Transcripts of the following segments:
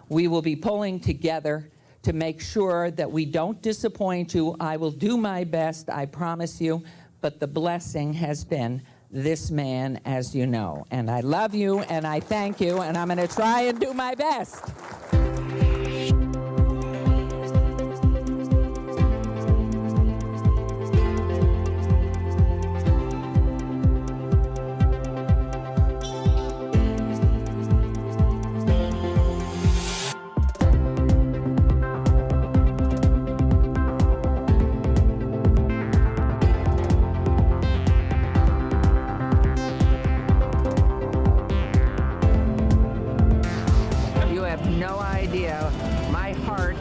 We will be pulling together to make sure that we don't disappoint you. I will do my best, I promise you, but the blessing has been this man, as you know. And I love you, and I thank you, and I'm going to try and do my best.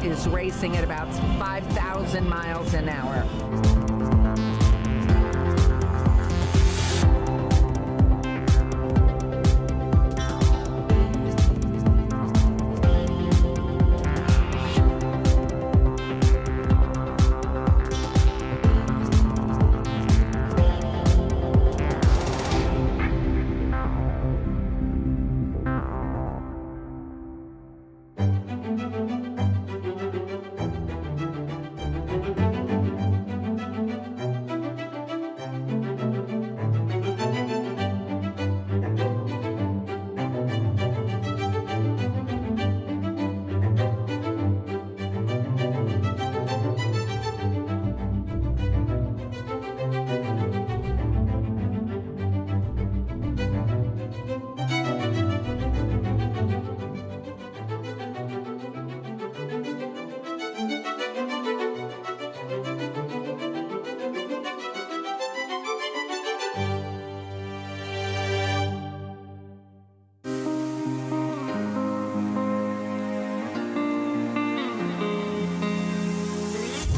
Is racing at about 5,000 miles an hour.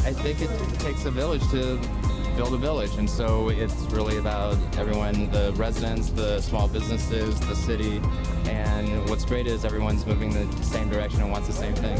I think it takes a village to build a village, and so it's really about everyone, the residents, the small businesses, the city, and what's great is everyone's moving the same direction and wants the same thing.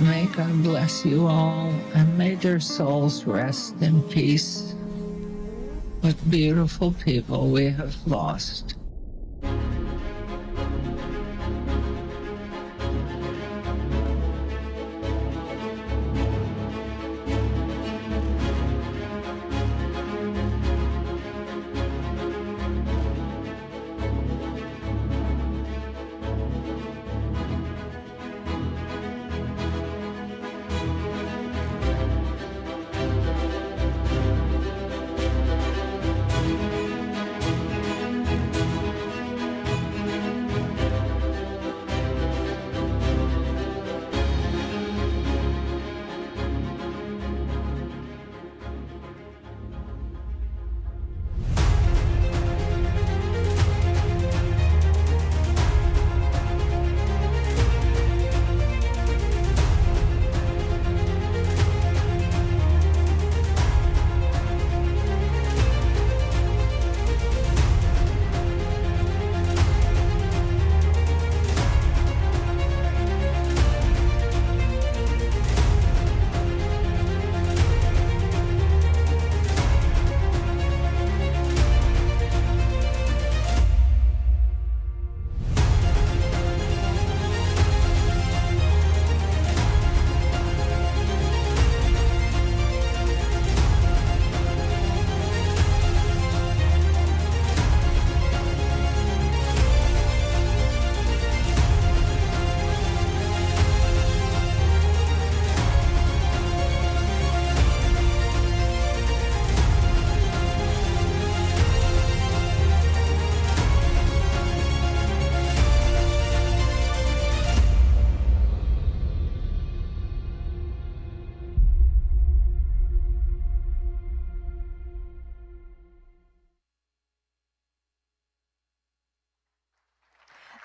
May God bless you all, and may their souls rest in peace. What beautiful people we have lost.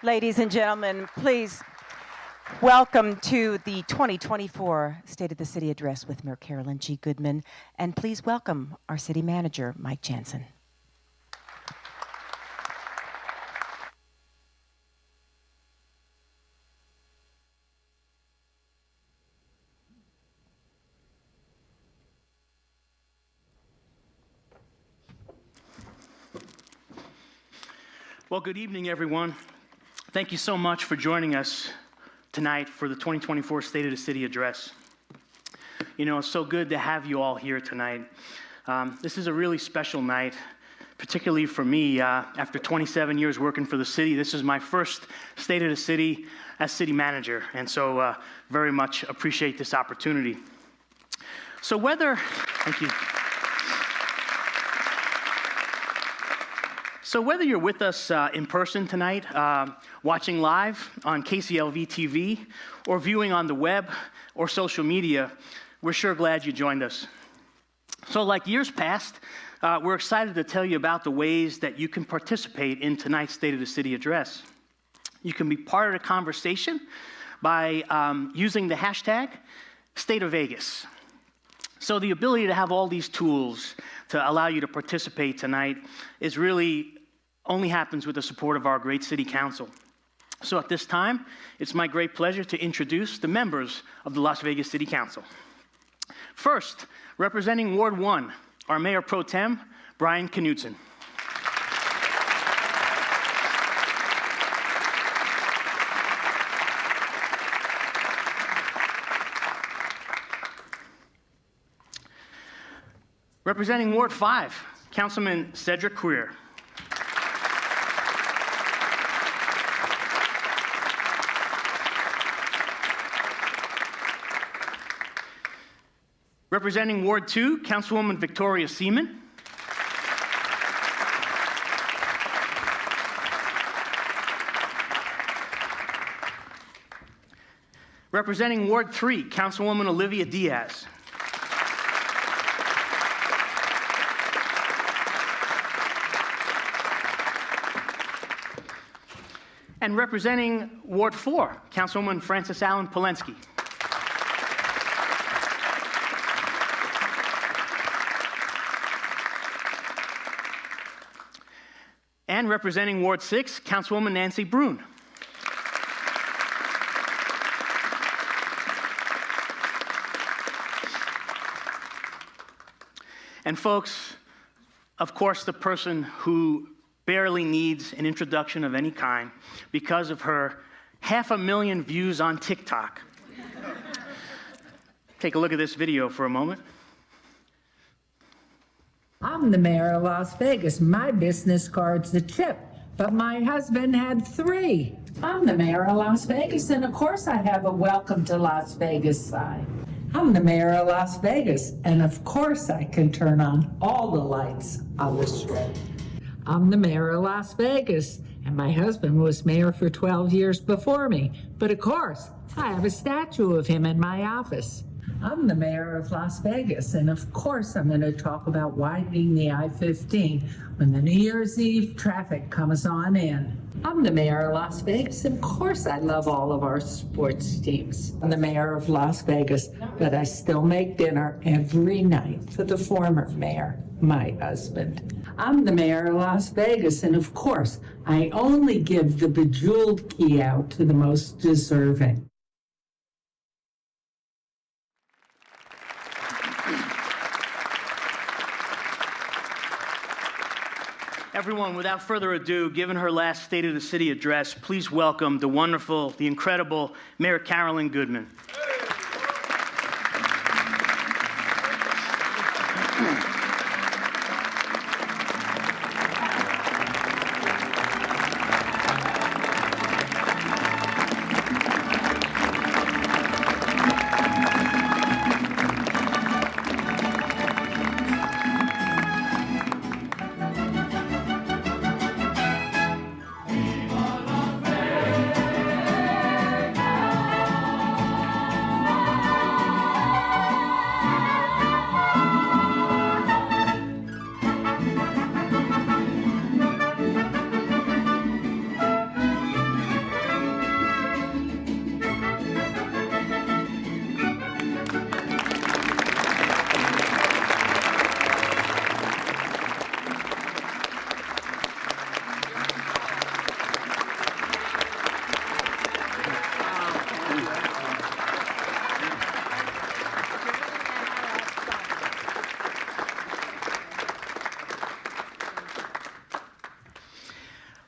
Ladies and gentlemen, please welcome to the 2024 State of the City Address with Mayor Carolyn G. Goodman, and please welcome our City Manager, Mike Jansen. Well, good evening, everyone. Thank you so much for joining us tonight for the 2024 State of the City Address. You know, it's so good to have you all here tonight. This is a really special night, particularly for me. After 27 years working for the city, this is my first State of the City as city manager, and so very much appreciate this opportunity. Thank you. So whether you're with us in person tonight, watching live on KCLV TV, or viewing on the web or social media, we're sure glad you joined us. So like years past, we're excited to tell you about the ways that you can participate in tonight's State of the City Address. You can be part of the conversation by using the hashtag State of Vegas. So the ability to have all these tools to allow you to participate tonight is really only happens with the support of our great City Council. So at this time, it's my great pleasure to introduce the members of the Las Vegas City Council. First, representing Ward 1, our Mayor Pro Tem, Brian Knudsen. Representing Ward 5, Councilman Cedric Queer. Representing Ward 2, Councilwoman Victoria Seaman. Representing Ward 3, Councilwoman Olivia Diaz. And representing Ward 4, Councilwoman Frances Allen Polensky. And representing Ward 6, Councilwoman Nancy Brune. And folks, of course, the person who barely needs an introduction of any kind because of her 500,000 views on TikTok. Take a look at this video for a moment. I'm the mayor of Las Vegas. My business card's a chip, but my husband had 3. I'm the mayor of Las Vegas, and of course I have a welcome to Las Vegas sign. I'm the mayor of Las Vegas, and of course I can turn on all the lights on the strip. I'm the mayor of Las Vegas, and my husband was mayor for 12 years before me, but of course I have a statue of him in my office. I'm the mayor of Las Vegas, and of course I'm going to talk about widening the I-15 when the New Year's Eve traffic comes on in. I'm the mayor of Las Vegas, and of course I love all of our sports teams. I'm the mayor of Las Vegas, but I still make dinner every night for the former mayor, my husband. I'm the mayor of Las Vegas, and of course I only give the bejeweled key out to the most deserving. Everyone, without further ado, given her last State of the City address, please welcome the wonderful, the incredible Mayor Carolyn Goodman.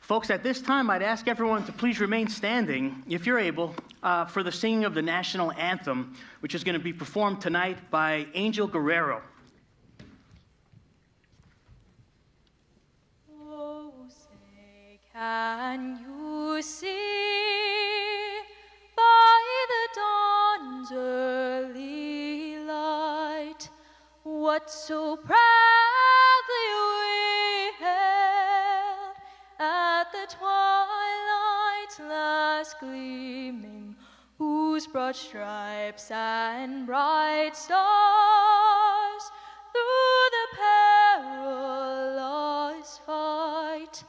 Folks, at this time, I'd ask everyone to please remain standing, if you're able, for the singing of the national anthem, which is going to be performed tonight by Angel Guerrero. Oh, say, can you see by the dawn's early light what so proudly we hailed at the twilight's last gleaming, whose broad stripes and bright stars through the perilous fight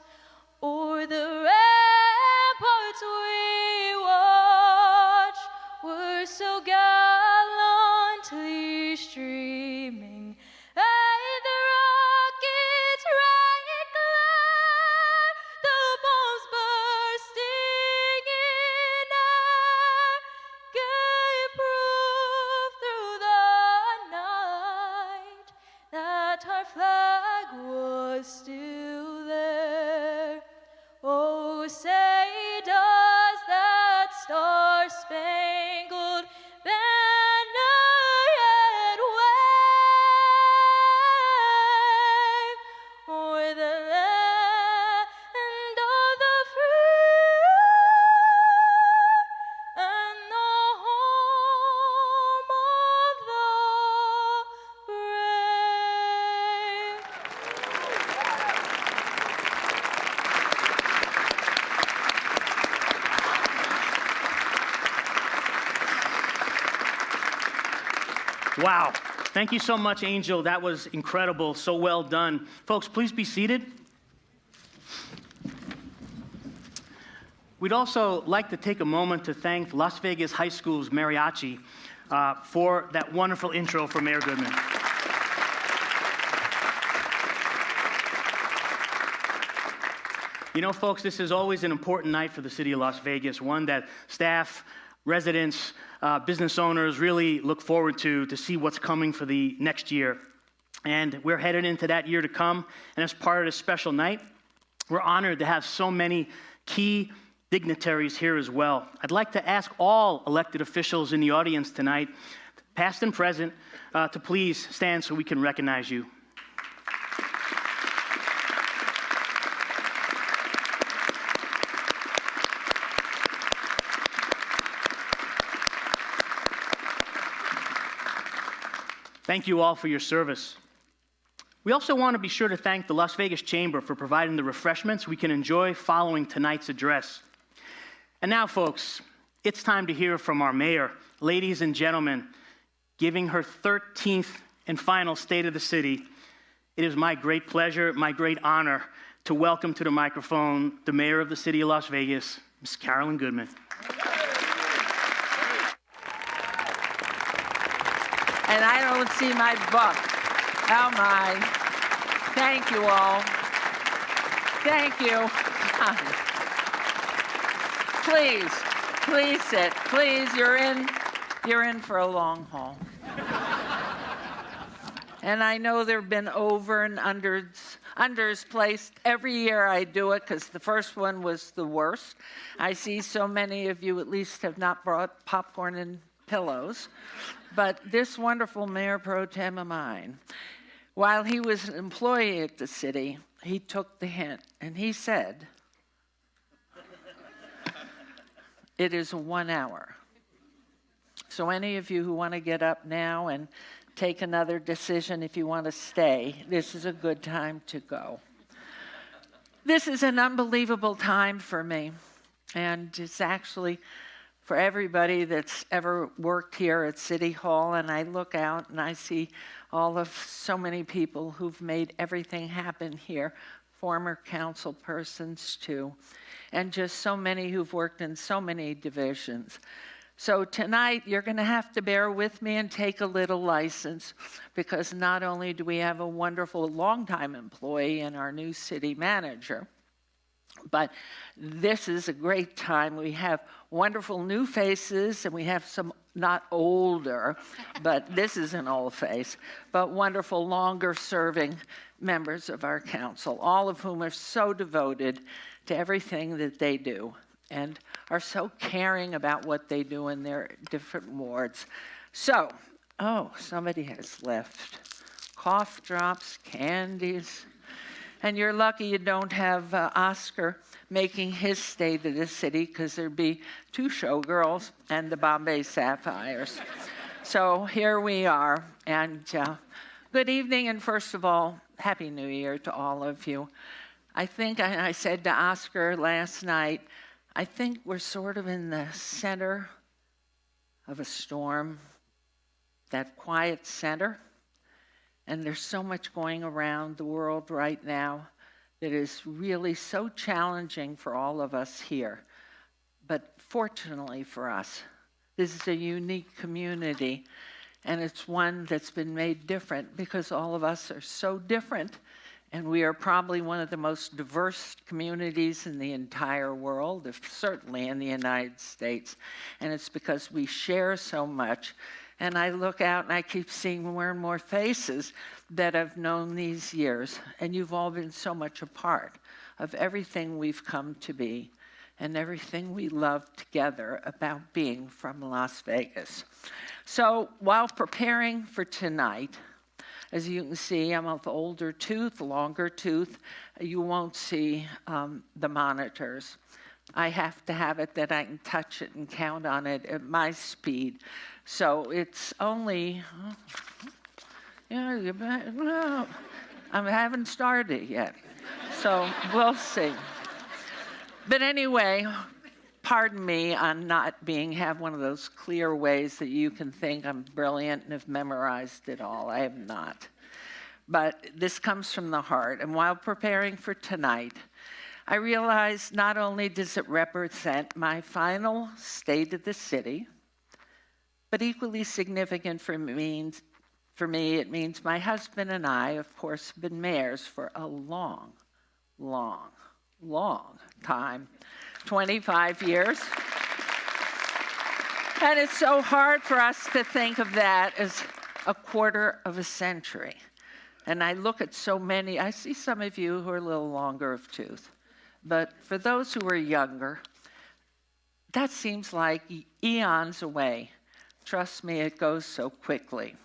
o'er the ramparts we watch were so gallantly streaming, and the rockets' riot glare, the bombs bursting in air, gave proof through the night that our flag was still there. Oh, say does that star-spangled banner yet wave o'er the land of the free and the home of the brave? Wow. Thank you so much, Angel. That was incredible. So well done. Folks, please be seated. We'd also like to take a moment to thank Las Vegas High School's mariachi for that wonderful intro for Mayor Goodman. You know, folks, this is always an important night for the city of Las Vegas, one that staff, residents, business owners really look forward to see what's coming for the next year. And we're headed into that year to come. And as part of this special night, we're honored to have so many key dignitaries here as well. I'd like to ask all elected officials in the audience tonight, past and present, to please stand so we can recognize you. Thank you all for your service. We also want to be sure to thank the Las Vegas Chamber for providing the refreshments we can enjoy following tonight's address. And now, folks, it's time to hear from our mayor. Ladies and gentlemen, giving her 13th and final State of the City, it is my great pleasure, my great honor to welcome to the microphone the mayor of the city of Las Vegas, Ms. Carolyn Goodman. And I don't see my buck. Oh, my. Thank you all. Thank you. Please sit. Please, you're in for a long haul. And I know there have been over and unders placed. Every year I do it because the first one was the worst. I see so many of you at least have not brought popcorn and pillows. But this wonderful Mayor Pro Tem of mine, while he was an employee at the city, he took the hint and he said, it is 1 hour. So any of you who want to get up now and take another decision if you want to stay, this is a good time to go. This is an unbelievable time for me, and it's actually for everybody that's ever worked here at City Hall, and I look out and I see all of so many people who've made everything happen here, former council persons too, and just so many who've worked in so many divisions. So tonight, you're going to have to bear with me and take a little license, because not only do we have a wonderful longtime employee and our new city manager, but this is a great time. We have wonderful new faces, and we have some not older, but this is an old face, but wonderful longer serving members of our council, all of whom are so devoted to everything that they do and are so caring about what they do in their different wards. So, oh, somebody has left cough drops, candies, and you're lucky you don't have Oscar making his stay to the city, because there'd be 2 showgirls and the Bombay Sapphires. So here we are, and good evening, and first of all, Happy New Year to all of you. I think I said to Oscar last night, I think we're sort of in the center of a storm, that quiet center, and there's so much going around the world right now that is really so challenging for all of us here. But fortunately for us, this is a unique community, and it's one that's been made different because all of us are so different, and we are probably one of the most diverse communities in the entire world, certainly in the United States. And it's because we share so much. And I look out and I keep seeing more and more faces that I've known these years. And you've all been so much a part of everything we've come to be and everything we love together about being from Las Vegas. So while preparing for tonight, as you can see, I'm of older tooth, longer tooth. You won't see the monitors. I have to have it that I can touch it and count on it at my speed. So it's only, well, I haven't started yet. So we'll see. But anyway, pardon me on not have one of those clear ways that you can think I'm brilliant and have memorized it all. I have not. But this comes from the heart. And while preparing for tonight, I realized not only does it represent my final state of the city, but equally significant for me, it means my husband and I, of course, have been mayors for a long, long, long time. 25 years. And it's so hard for us to think of that as a quarter of a century. And I look at so many, I see some of you who are a little longer of tooth. But for those who are younger, that seems like eons away. Trust me, it goes so quickly.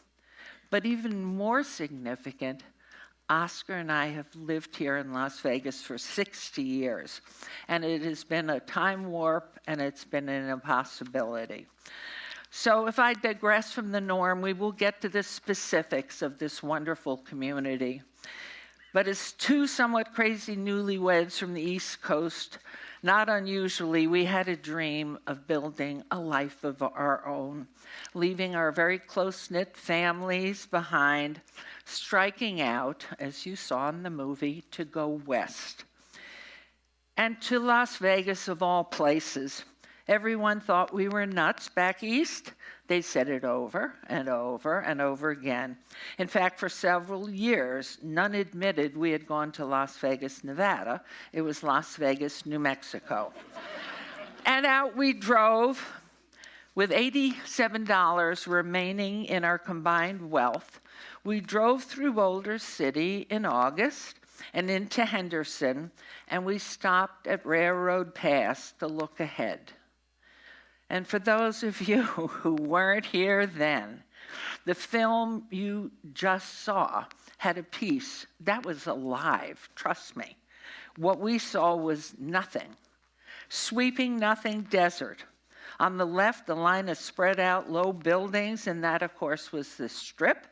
But even more significant, Oscar and I have lived here in Las Vegas for 60 years, and it has been a time warp, and it's been an impossibility. So if I digress from the norm, we will get to the specifics of this wonderful community. But as 2 somewhat crazy newlyweds from the East Coast, not unusually, we had a dream of building a life of our own, leaving our very close-knit families behind, striking out, as you saw in the movie, to go west. And to Las Vegas, of all places. Everyone thought we were nuts back east. They said it over and over and over again. In fact, for several years, none admitted we had gone to Las Vegas, Nevada. It was Las Vegas, New Mexico. And out we drove with $87 remaining in our combined wealth. We drove through Boulder City in August and into Henderson, and we stopped at Railroad Pass to look ahead. And for those of you who weren't here then, the film you just saw had a piece that was alive, trust me. What we saw was nothing. Sweeping nothing desert. On the left, a line of spread out low buildings, and that, of course, was the Strip.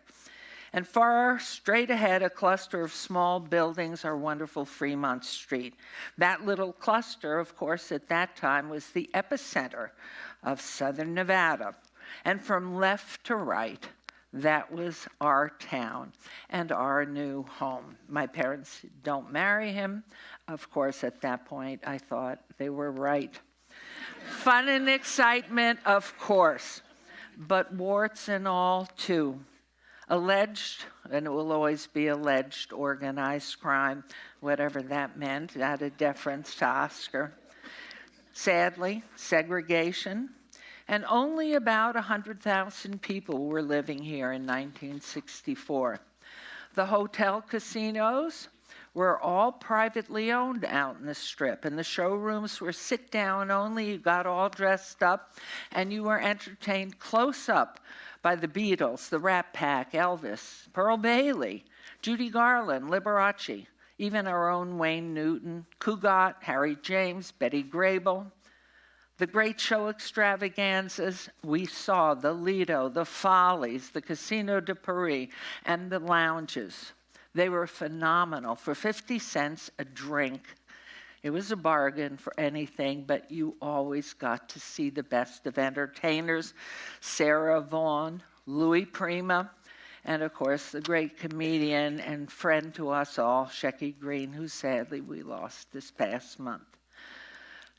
And far straight ahead, a cluster of small buildings, our wonderful Fremont Street. That little cluster, of course, at that time was the epicenter of southern Nevada. And from left to right, that was our town and our new home. My parents don't marry him. Of course, at that point, I thought they were right. Fun and excitement, of course, but warts and all, too. Alleged, and it will always be alleged, organized crime, whatever that meant, out of deference to Oscar. Sadly, segregation, and only about 100,000 people were living here in 1964. The hotel casinos were all privately owned out in the Strip, and the showrooms were sit-down only. You got all dressed up, and you were entertained close up by the Beatles, the Rat Pack, Elvis, Pearl Bailey, Judy Garland, Liberace, even our own Wayne Newton, Cugat, Harry James, Betty Grable. The great show extravaganzas, we saw the Lido, the Follies, the Casino de Paris, and the lounges. They were phenomenal. For 50 cents a drink, it was a bargain for anything, but you always got to see the best of entertainers, Sarah Vaughan, Louis Prima, and of course the great comedian and friend to us all, Shecky Greene, who sadly we lost this past month.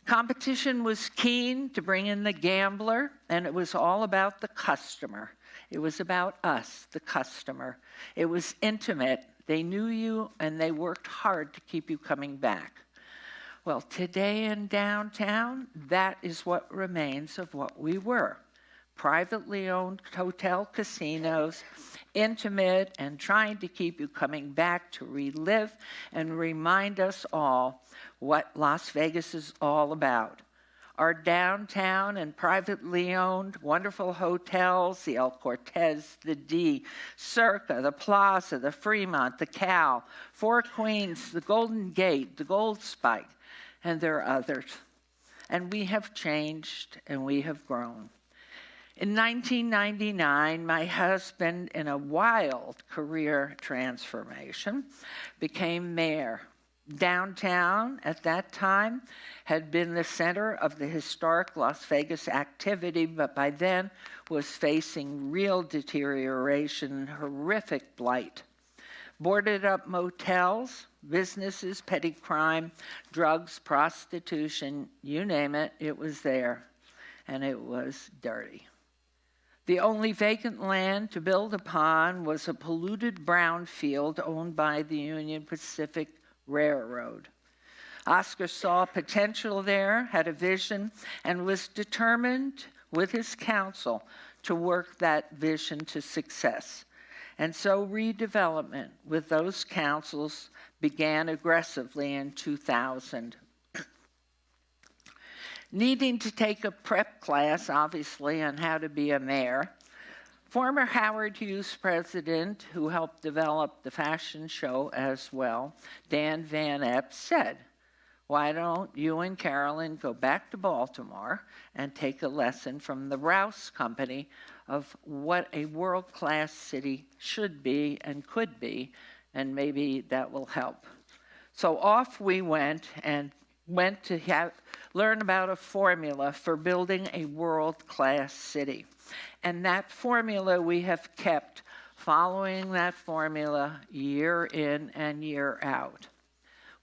Competition was keen to bring in the gambler, and it was all about the customer. It was about us, the customer. It was intimate. They knew you, and they worked hard to keep you coming back. Well, today in downtown, that is what remains of what we were. Privately owned hotel casinos, intimate and trying to keep you coming back to relive and remind us all what Las Vegas is all about. Our downtown and privately owned wonderful hotels, the El Cortez, the D, Circa, the Plaza, the Fremont, the Cal, Four Queens, the Golden Gate, the Gold Spike, and there are others. And we have changed and we have grown. In 1999, my husband, in a wild career transformation, became mayor. Downtown, at that time, had been the center of the historic Las Vegas activity, but by then was facing real deterioration, horrific blight. Boarded up motels, businesses, petty crime, drugs, prostitution, you name it, it was there, and it was dirty. The only vacant land to build upon was a polluted brownfield owned by the Union Pacific Railroad. Oscar saw potential there, had a vision, and was determined with his council to work that vision to success. And so redevelopment with those councils began aggressively in 2000. Needing to take a prep class, obviously, on how to be a mayor, former Howard Hughes president, who helped develop the fashion show as well, Dan Van Epp, said, "Why don't you and Carolyn go back to Baltimore and take a lesson from the Rouse Company of what a world-class city should be and could be, and maybe that will help." So off we went to learn about a formula for building a world-class city. And that formula we have kept, following that formula year in and year out.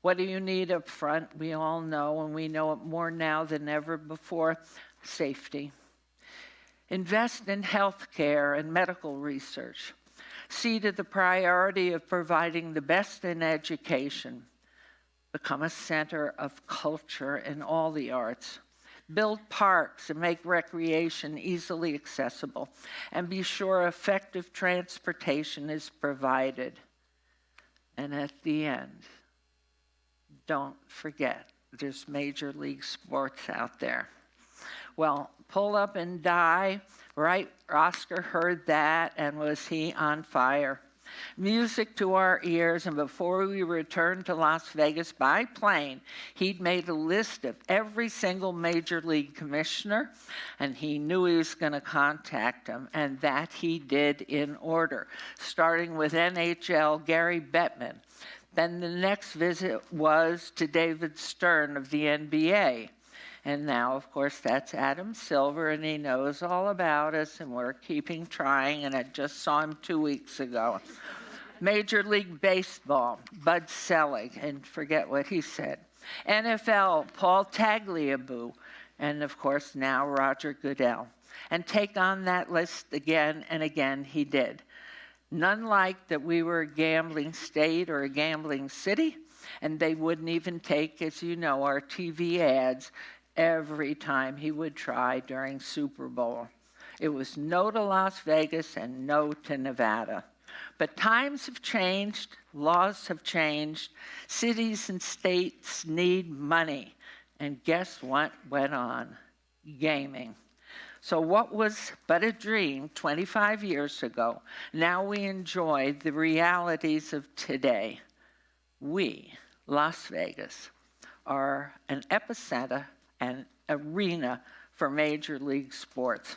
What do you need up front? We all know, and we know it more now than ever before, safety. Invest in health care and medical research. See to the priority of providing the best in education. Become a center of culture and all the arts. Build parks and make recreation easily accessible. And be sure effective transportation is provided. And at the end, don't forget, there's major league sports out there. Well, pull up and die, right? Oscar heard that, and was he on fire? Music to our ears, and before we returned to Las Vegas by plane, he'd made a list of every single major league commissioner, and he knew he was going to contact them, and that he did in order, starting with NHL Gary Bettman. Then the next visit was to David Stern of the NBA. And now, of course, that's Adam Silver, and he knows all about us, and we're keeping trying, and I just saw him 2 weeks ago. Major League Baseball, Bud Selig, and forget what he said. NFL, Paul Tagliabue, and of course now Roger Goodell. And take on that list again and again he did. None liked that we were a gambling state or a gambling city, and they wouldn't even take, as you know, our TV ads every time he would try during Super Bowl. It was no to Las Vegas and no to Nevada. But times have changed, laws have changed, cities and states need money. And guess what went on? Gaming. So what was but a dream 25 years ago, now we enjoy the realities of today. We, Las Vegas, are an epicenter and arena for Major League sports.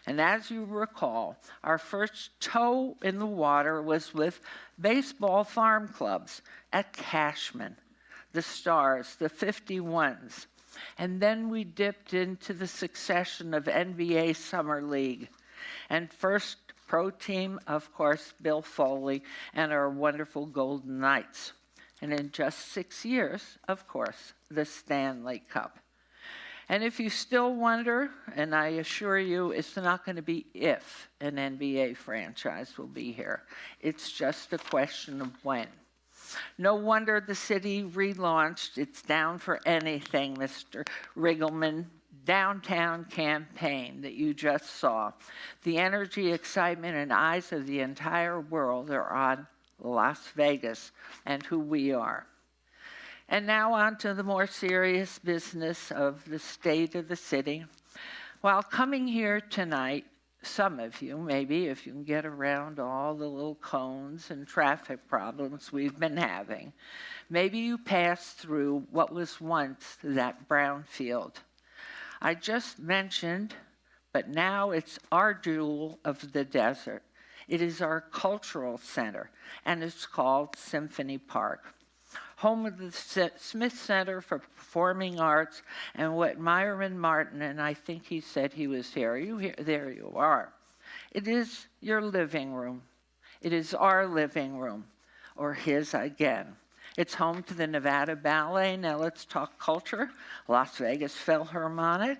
And as you recall, our first toe in the water was with baseball farm clubs at Cashman, the Stars, the 51s. And then we dipped into the succession of NBA Summer League. And first pro team, of course, Bill Foley and our wonderful Golden Knights. And in just 6 years, of course, the Stanley Cup. And if you still wonder, and I assure you it's not going to be if an NBA franchise will be here. It's just a question of when. No wonder the city relaunched its Down for Anything, Mr. Riggleman, downtown campaign that you just saw. The energy, excitement, and eyes of the entire world are on Las Vegas and who we are. And now on to the more serious business of the state of the city. While coming here tonight, some of you, maybe if you can get around all the little cones and traffic problems we've been having, maybe you passed through what was once that brown field. I just mentioned, but now it's our jewel of the desert. It is our cultural center, and it's called Symphony Park, home of the Smith Center for Performing Arts, and what Myron Martin, and I think he said he was here. Are you here? There you are. It is your living room. It is our living room, or his again. It's home to the Nevada Ballet. Now let's talk culture. Las Vegas Philharmonic,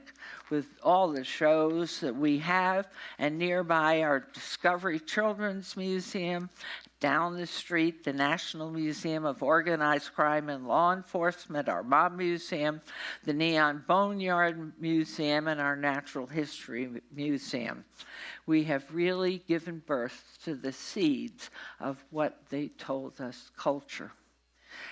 with all the shows that we have, and nearby our Discovery Children's Museum. Down the street, the National Museum of Organized Crime and Law Enforcement, our Mob Museum, the Neon Boneyard Museum, and our Natural History Museum. We have really given birth to the seeds of what they told us, culture.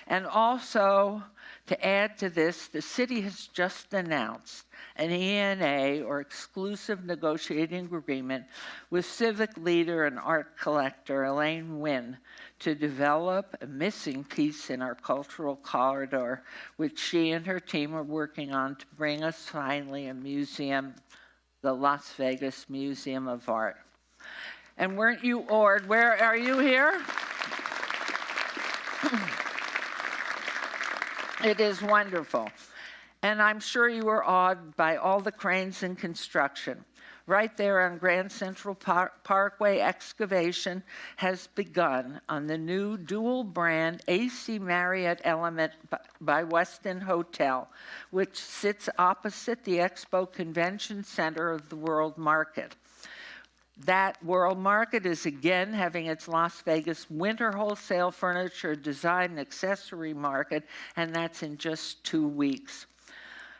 And also, to add to this, the city has just announced an ENA, or exclusive negotiating agreement, with civic leader and art collector Elaine Wynn to develop a missing piece in our cultural corridor, which she and her team are working on to bring us finally a museum, the Las Vegas Museum of Art. And weren't you awed? Where are you here? It is wonderful. And I'm sure you were awed by all the cranes in construction. Right there on Grand Central Parkway, excavation has begun on the new dual-brand AC Marriott Element by Westin Hotel, which sits opposite the Expo Convention Center of the World Market. That World Market is again having its Las Vegas Winter Wholesale Furniture Design and Accessory Market, and that's in just 2 weeks.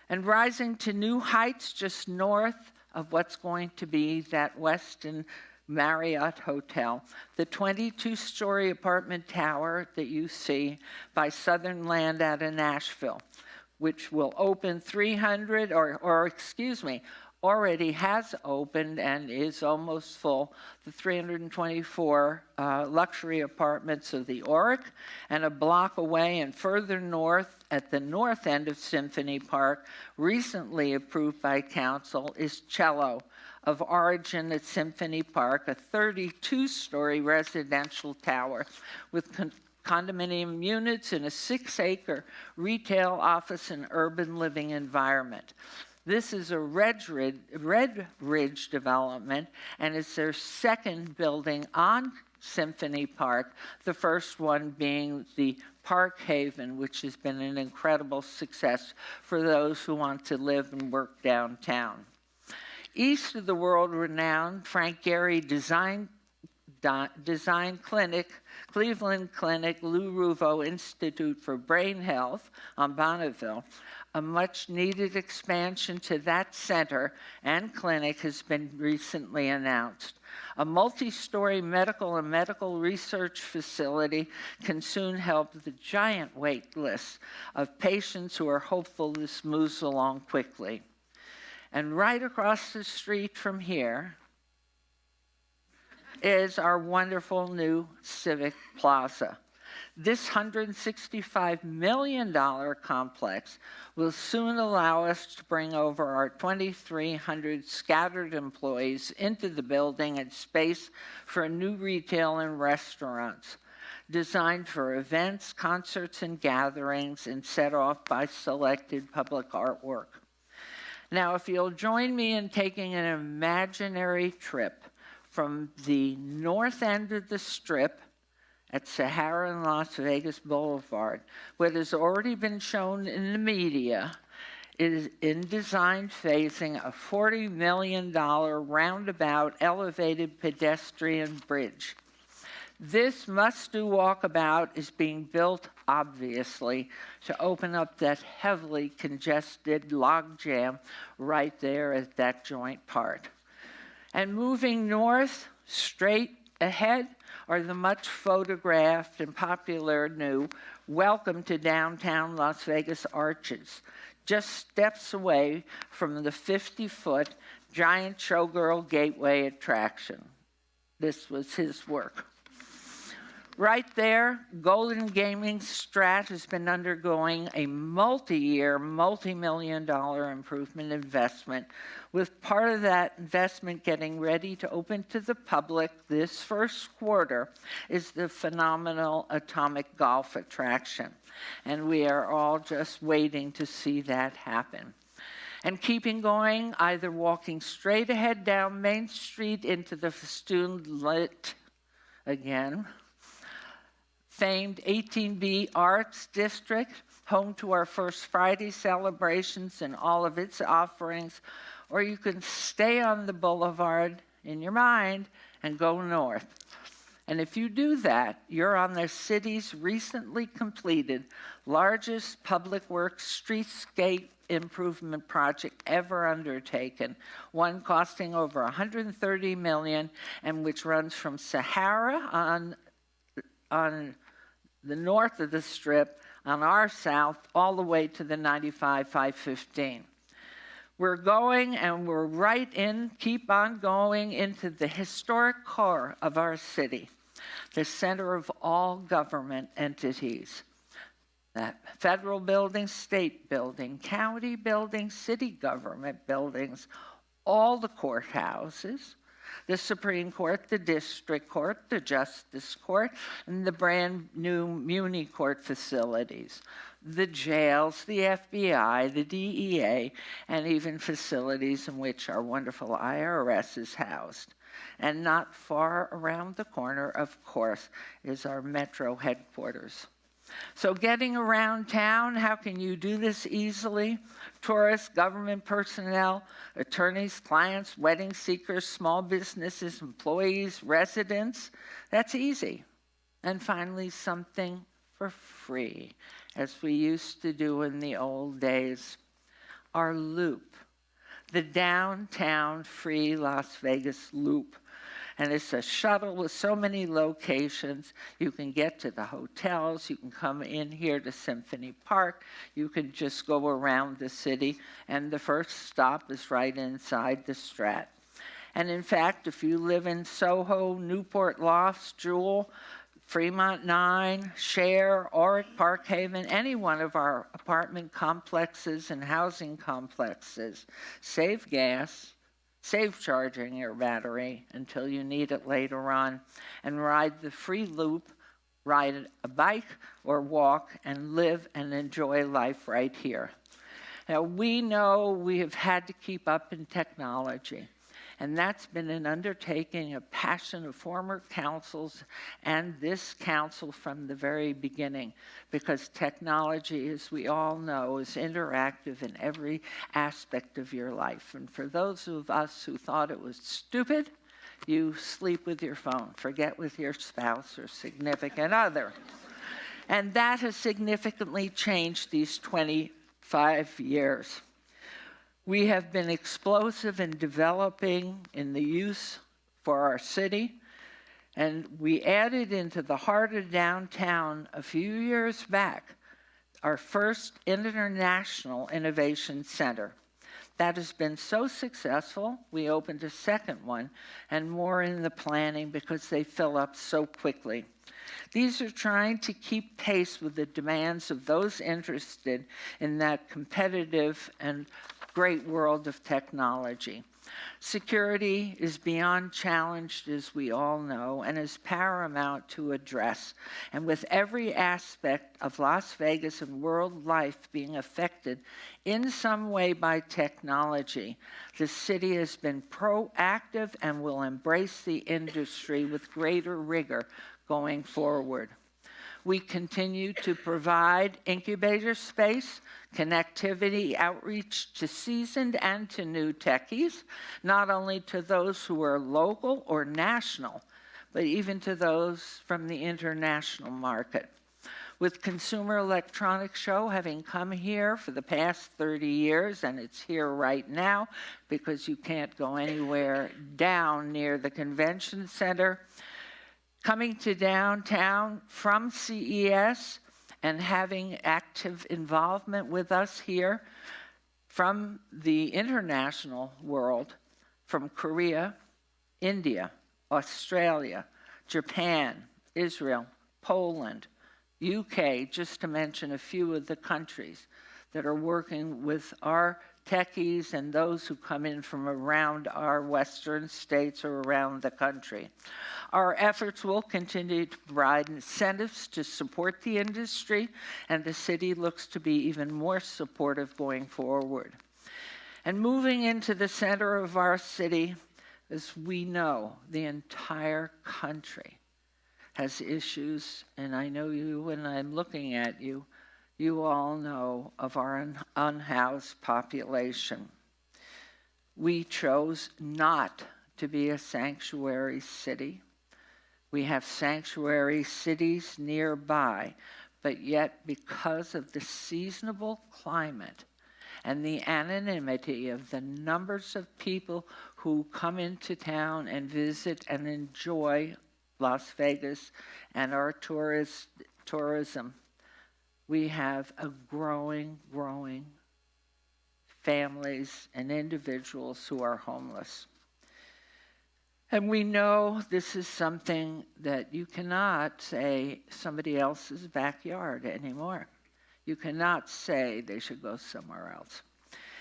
And rising to new heights just north of what's going to be that Westin Marriott Hotel, the 22-story apartment tower that you see by Southern Land out of Nashville, which will open already has opened and is almost full, the 324 luxury apartments of the Auric, and a block away and further north at the north end of Symphony Park, recently approved by council, is Cello, of origin at Symphony Park, a 32-story residential tower with condominium units in a 6-acre retail, office, and urban living environment. This is a Red Ridge development, and it's their second building on Symphony Park, the first one being the Park Haven, which has been an incredible success for those who want to live and work downtown. East of the world-renowned Frank Gehry Design Clinic, Cleveland Clinic, Lou Ruvo Institute for Brain Health on Bonneville, A much-needed expansion to that center and clinic has been recently announced. A multi-story medical and medical research facility can soon help the giant wait list of patients who are hopeful this moves along quickly. And right across the street from here is our wonderful new Civic Plaza. This $165 million complex will soon allow us to bring over our 2,300 scattered employees into the building and space for new retail and restaurants, designed for events, concerts, and gatherings, and set off by selected public artwork. Now, if you'll join me in taking an imaginary trip from the north end of the Strip at Sahara and Las Vegas Boulevard, what has already been shown in the media is in design phasing a $40 million roundabout elevated pedestrian bridge. This must-do walkabout is being built, obviously, to open up that heavily congested logjam right there at that joint part. And moving north, straight ahead, are the much photographed and popular new Welcome to Downtown Las Vegas Arches, just steps away from the 50-foot giant showgirl gateway attraction. This was his work. Right there, Golden Gaming Strat has been undergoing a multi-year, multi-million-dollar improvement investment, with part of that investment getting ready to open to the public this first quarter is the phenomenal Atomic Golf attraction. And we are all just waiting to see that happen. And keeping going, either walking straight ahead down Main Street into the festooned lit, again, famed 18B Arts District, home to our First Friday celebrations and all of its offerings, or you can stay on the boulevard in your mind and go north. And if you do that, you're on the city's recently completed largest public works streetscape improvement project ever undertaken, one costing over $130 million and which runs from Sahara on the north of the Strip, on our south, all the way to the 95-515. We're going and we're right in, keep on going into the historic core of our city, the center of all government entities. That federal buildings, state building, county buildings, city government buildings, all the courthouses, the Supreme Court, the District Court, the Justice Court, and the brand new Muni Court facilities, the jails, the FBI, the DEA, and even facilities in which our wonderful IRS is housed. And not far around the corner, of course, is our Metro headquarters. So getting around town, how can you do this easily? Tourists, government personnel, attorneys, clients, wedding seekers, small businesses, employees, residents, that's easy. And finally, something for free, as we used to do in the old days. Our loop, the downtown free Las Vegas loop. And it's a shuttle with so many locations. You can get to the hotels, you can come in here to Symphony Park, you can just go around the city, and the first stop is right inside the Strat. And in fact, if you live in Soho, Newport Lofts, Jewel, Fremont 9, Share, Oric, Park Haven, any one of our apartment complexes and housing complexes, save gas, save charging your battery until you need it later on, and ride the free loop, ride a bike or walk, and live and enjoy life right here. Now, we know we have had to keep up in technology, and that's been an undertaking, a passion of former councils and this council from the very beginning, because technology, as we all know, is interactive in every aspect of your life. And for those of us who thought it was stupid, you sleep with your phone, forget with your spouse or significant other. And that has significantly changed these 25 5 years. We have been explosive in developing in the use for our city, and we added into the heart of downtown a few years back our first international innovation center. That has been so successful, we opened a second one and more in the planning because they fill up so quickly. These are trying to keep pace with the demands of those interested in that competitive and great world of technology. Security is beyond challenged, as we all know, and is paramount to address. And with every aspect of Las Vegas and world life being affected in some way by technology, the city has been proactive and will embrace the industry with greater rigor going forward. We continue to provide incubator space, connectivity, outreach to seasoned and to new techies, not only to those who are local or national, but even to those from the international market. With Consumer Electronics Show having come here for the past 30 years, and it's here right now because you can't go anywhere down near the convention center, coming to downtown from CES and having active involvement with us here from the international world, from Korea, India, Australia, Japan, Israel, Poland, UK, just to mention a few of the countries that are working with our techies and those who come in from around our western states or around the country. Our efforts will continue to provide incentives to support the industry, and the city looks to be even more supportive going forward. And moving into the center of our city, as we know, the entire country has issues, and I know you when I'm looking at you, you all know of our unhoused population. We chose not to be a sanctuary city. We have sanctuary cities nearby, but yet because of the seasonable climate and the anonymity of the numbers of people who come into town and visit and enjoy Las Vegas and our tourism, we have a growing families and individuals who are homeless. And we know this is something that you cannot say somebody else's backyard anymore. You cannot say they should go somewhere else.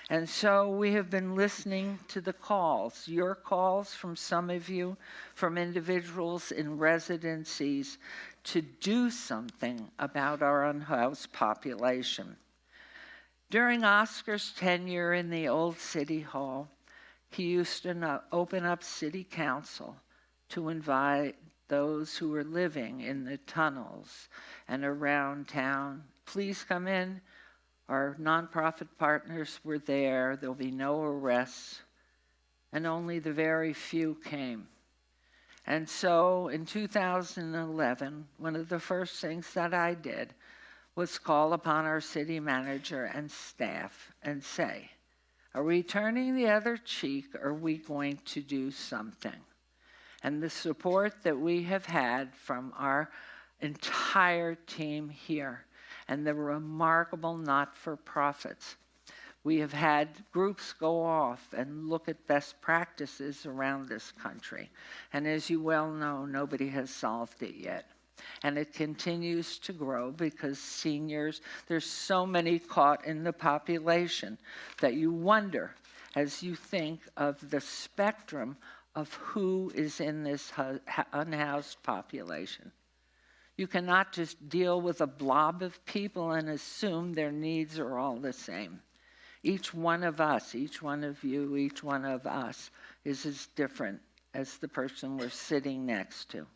And so we have been listening to the calls, your calls from some of you, from individuals in residencies, to do something about our unhoused population. During Oscar's tenure in the old City Hall, he used to open up City Council to invite those who were living in the tunnels and around town. Please come in. Our nonprofit partners were there. There'll be no arrests. And only the very few came. And so in 2011, one of the first things that I did was call upon our city manager and staff and say, are we turning the other cheek? Or are we going to do something? And the support that we have had from our entire team here and the remarkable not-for-profits. We have had groups go off and look at best practices around this country. And as you well know, nobody has solved it yet. And it continues to grow because seniors, there's so many caught in the population that you wonder, as you think of the spectrum of who is in this unhoused population. You cannot just deal with a blob of people and assume their needs are all the same. Each one of us, each one of you, each one of us is as different as the person we're sitting next to.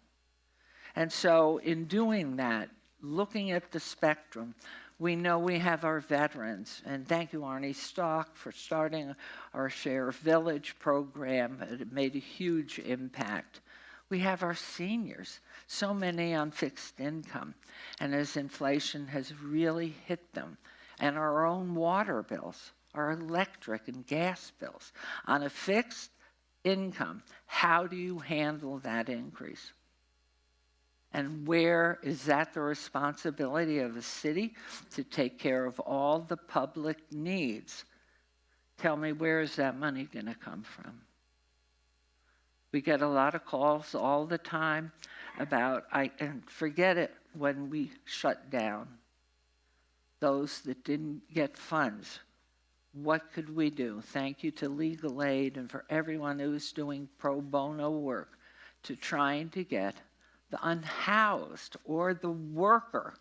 And so in doing that, looking at the spectrum, we know we have our veterans. And thank you, Arnie Stock, for starting our Share Village program. It made a huge impact. We have our seniors, so many on fixed income. And as inflation has really hit them, and our own water bills, our electric and gas bills, on a fixed income, how do you handle that increase? And where is that the responsibility of a city to take care of all the public needs? Tell me, where is that money going to come from? We get a lot of calls all the time about, and forget it, when we shut down those that didn't get funds. What could we do? Thank you to Legal Aid and for everyone who's doing pro bono work to trying to get the unhoused or the worker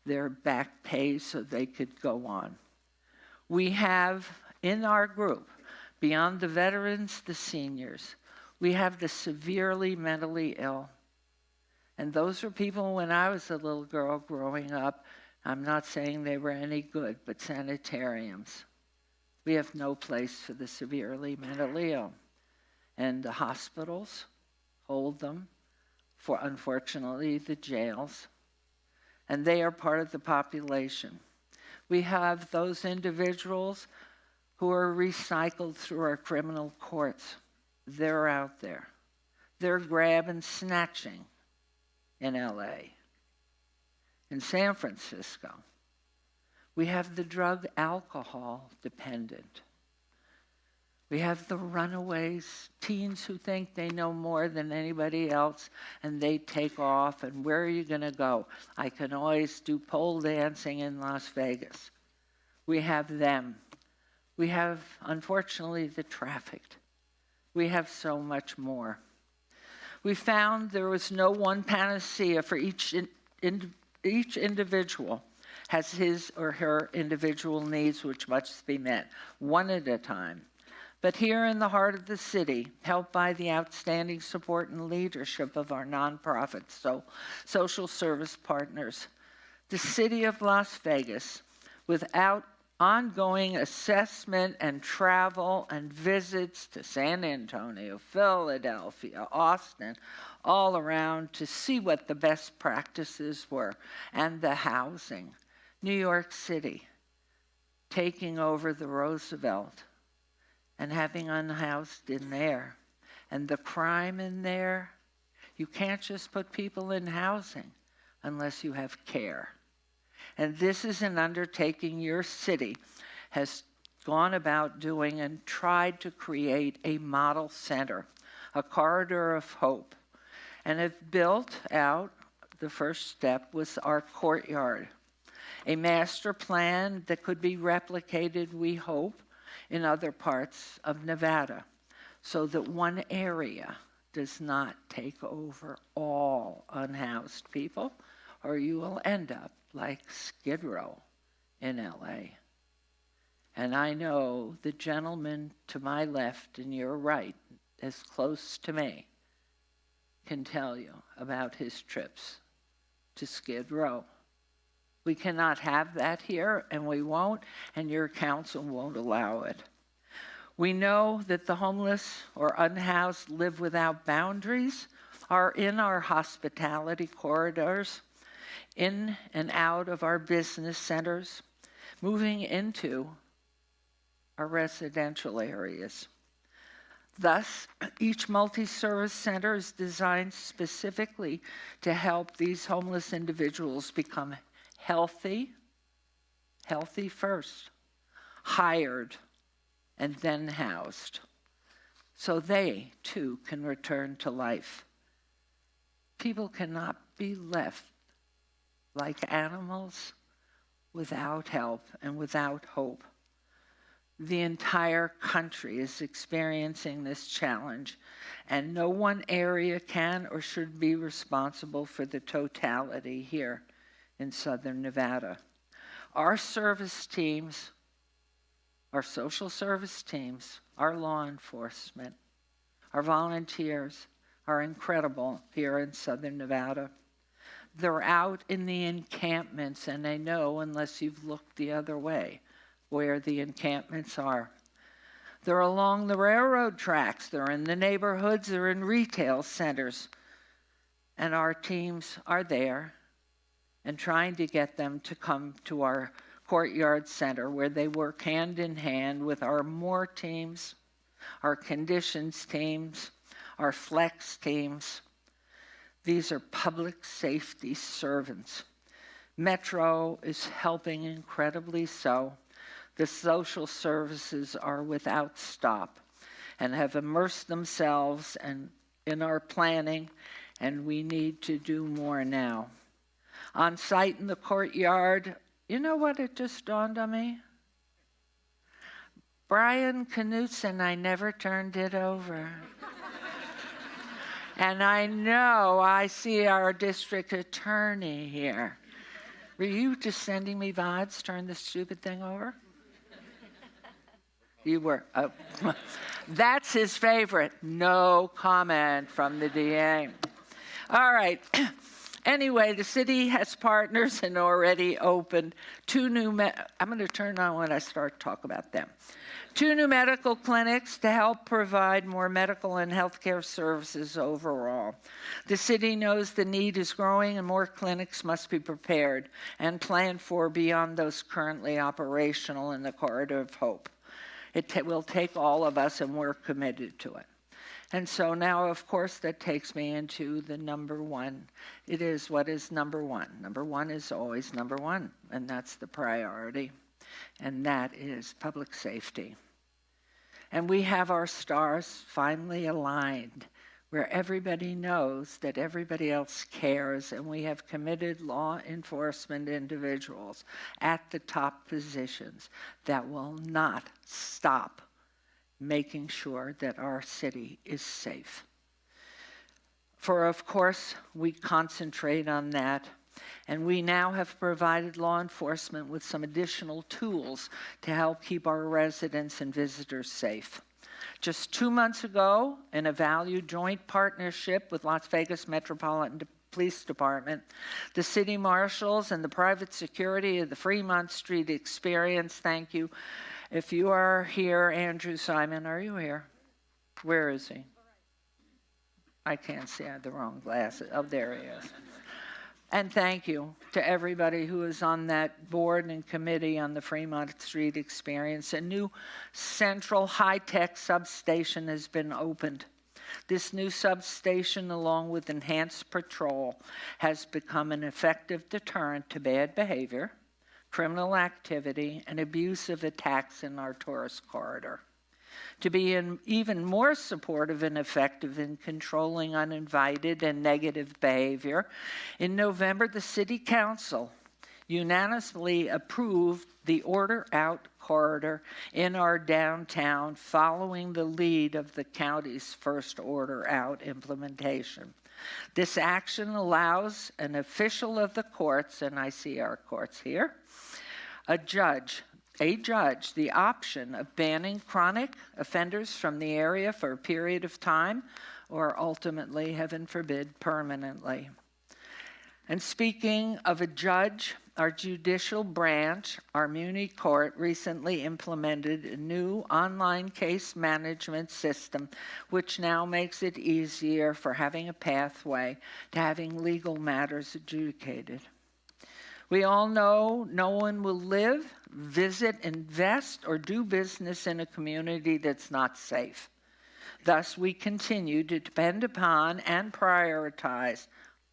their back pay so they could go on. We have in our group, beyond the veterans, the seniors, we have the severely mentally ill. And those were people when I was a little girl growing up. I'm not saying they were any good, but sanitariums. We have no place for the severely mentally ill. And the hospitals hold them for, unfortunately, the jails. And they are part of the population. We have those individuals who are recycled through our criminal courts. They're out there. They're grab and snatching in LA. In San Francisco, we have the drug alcohol dependent. We have the runaways, teens who think they know more than anybody else, and they take off, and where are you going to go? I can always do pole dancing in Las Vegas. We have them. We have, unfortunately, the trafficked. We have so much more. We found there was no one panacea for each individual has his or her individual needs which must be met, one at a time. But here in the heart of the city, helped by the outstanding support and leadership of our nonprofits, social service partners, the city of Las Vegas, without ongoing assessment and travel and visits to San Antonio, Philadelphia, Austin, all around to see what the best practices were, and the housing. New York City, taking over the Roosevelt and having unhoused in there. And the crime in there, you can't just put people in housing unless you have care. And this is an undertaking your city has gone about doing and tried to create a model center, a corridor of hope. And have built out, the first step was our courtyard, a master plan that could be replicated, we hope, in other parts of Nevada, so that one area does not take over all unhoused people, or you will end up like Skid Row in LA. And I know the gentleman to my left and your right, as close to me, can tell you about his trips to Skid Row. We cannot have that here, and we won't, and your council won't allow it. We know that the homeless or unhoused live without boundaries are in our hospitality corridors, in and out of our business centers, moving into our residential areas. Thus, each multi-service center is designed specifically to help these homeless individuals become healthy first, hired, and then housed, so they too can return to life. People cannot be left like animals without help and without hope. The entire country is experiencing this challenge, and no one area can or should be responsible for the totality here in Southern Nevada. Our service teams, our social service teams, our law enforcement, our volunteers are incredible here in Southern Nevada. They're out in the encampments, and I know, unless you've looked the other way, where the encampments are. They're along the railroad tracks, they're in the neighborhoods, they're in retail centers. And our teams are there and trying to get them to come to our Courtyard Center, where they work hand in hand with our MORE teams, our conditions teams, our flex teams. These are public safety servants. Metro is helping incredibly so. The social services are without stop and have immersed themselves in our planning, and we need to do more now. On site in the courtyard, you know what, it just dawned on me? Brian Knutson, I never turned it over. And I know I see our district attorney here. Were you just sending me vibes, turn this stupid thing over? You were. Oh. That's his favorite. No comment from the DA. All right. Anyway, the city has partners and already opened two new, I'm going to turn on when I start to talk about them. 2 new medical clinics to help provide more medical and healthcare services overall. The city knows the need is growing and more clinics must be prepared and planned for beyond those currently operational in the Corridor of Hope. It will take all of us, and we're committed to it. And so now, of course, that takes me into the number one. It is what is number one. Number one is always number one, and that's the priority, and that is public safety. And we have our stars finally aligned, where everybody knows that everybody else cares, and we have committed law enforcement individuals at the top positions that will not stop making sure that our city is safe. For, of course, we concentrate on that, and we now have provided law enforcement with some additional tools to help keep our residents and visitors safe. Just 2 months ago, in a valued joint partnership with Las Vegas Metropolitan Police Department, the city marshals and the private security of the Fremont Street Experience, thank you. If you are here, Andrew Simon, are you here? Where is he? I can't see, I have the wrong glasses. Oh, there he is. And thank you to everybody who is on that board and committee on the Fremont Street Experience. A new central high-tech substation has been opened. This new substation, along with enhanced patrol, has become an effective deterrent to bad behavior, criminal activity, and abusive attacks in our tourist corridor. To be even more supportive and effective in controlling uninvited and negative behavior, in November, the City Council unanimously approved the Order Out corridor in our downtown, following the lead of the county's first Order Out implementation. This action allows an official of the courts, and I see our courts here, a judge, the option of banning chronic offenders from the area for a period of time, or ultimately, heaven forbid, permanently. And speaking of a judge, our judicial branch, our Muni Court, recently implemented a new online case management system, which now makes it easier for having a pathway to having legal matters adjudicated. We all know no one will live, visit, invest, or do business in a community that's not safe. Thus, we continue to depend upon and prioritize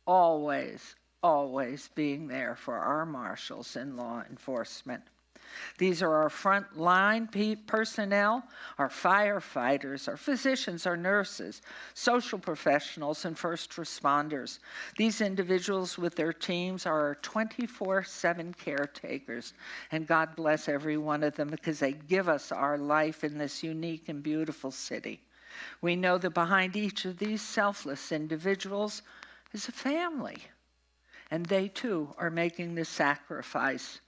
always being there for our marshals and law enforcement. These are our frontline personnel, our firefighters, our physicians, our nurses, social professionals, and first responders. These individuals with their teams are our 24/7 caretakers, and God bless every one of them because they give us our life in this unique and beautiful city. We know that behind each of these selfless individuals is a family, and they too are making this sacrifice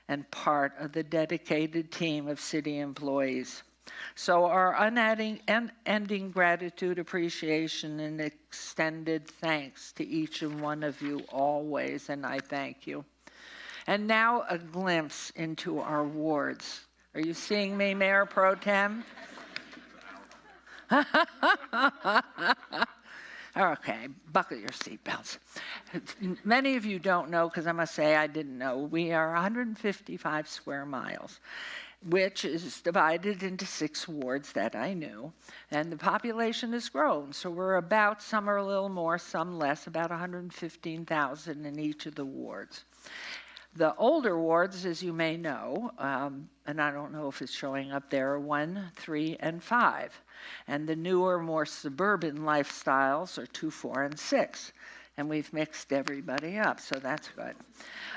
and part of the dedicated team of city employees. So our unending gratitude, appreciation, and extended thanks to each and one of you always, and I thank you. And now a glimpse into our wards. Are you seeing me, Mayor Pro Tem? Okay, buckle your seatbelts. Many of you don't know, because I must say I didn't know, we are 155 square miles, which is divided into 6 wards that I knew, and the population has grown. So we're about, some are a little more, some less, about 115,000 in each of the wards. The older wards, as you may know, and I don't know if it's showing up there, are 1, 3, and 5. And the newer, more suburban lifestyles are 2, 4, and 6. And we've mixed everybody up, so that's good.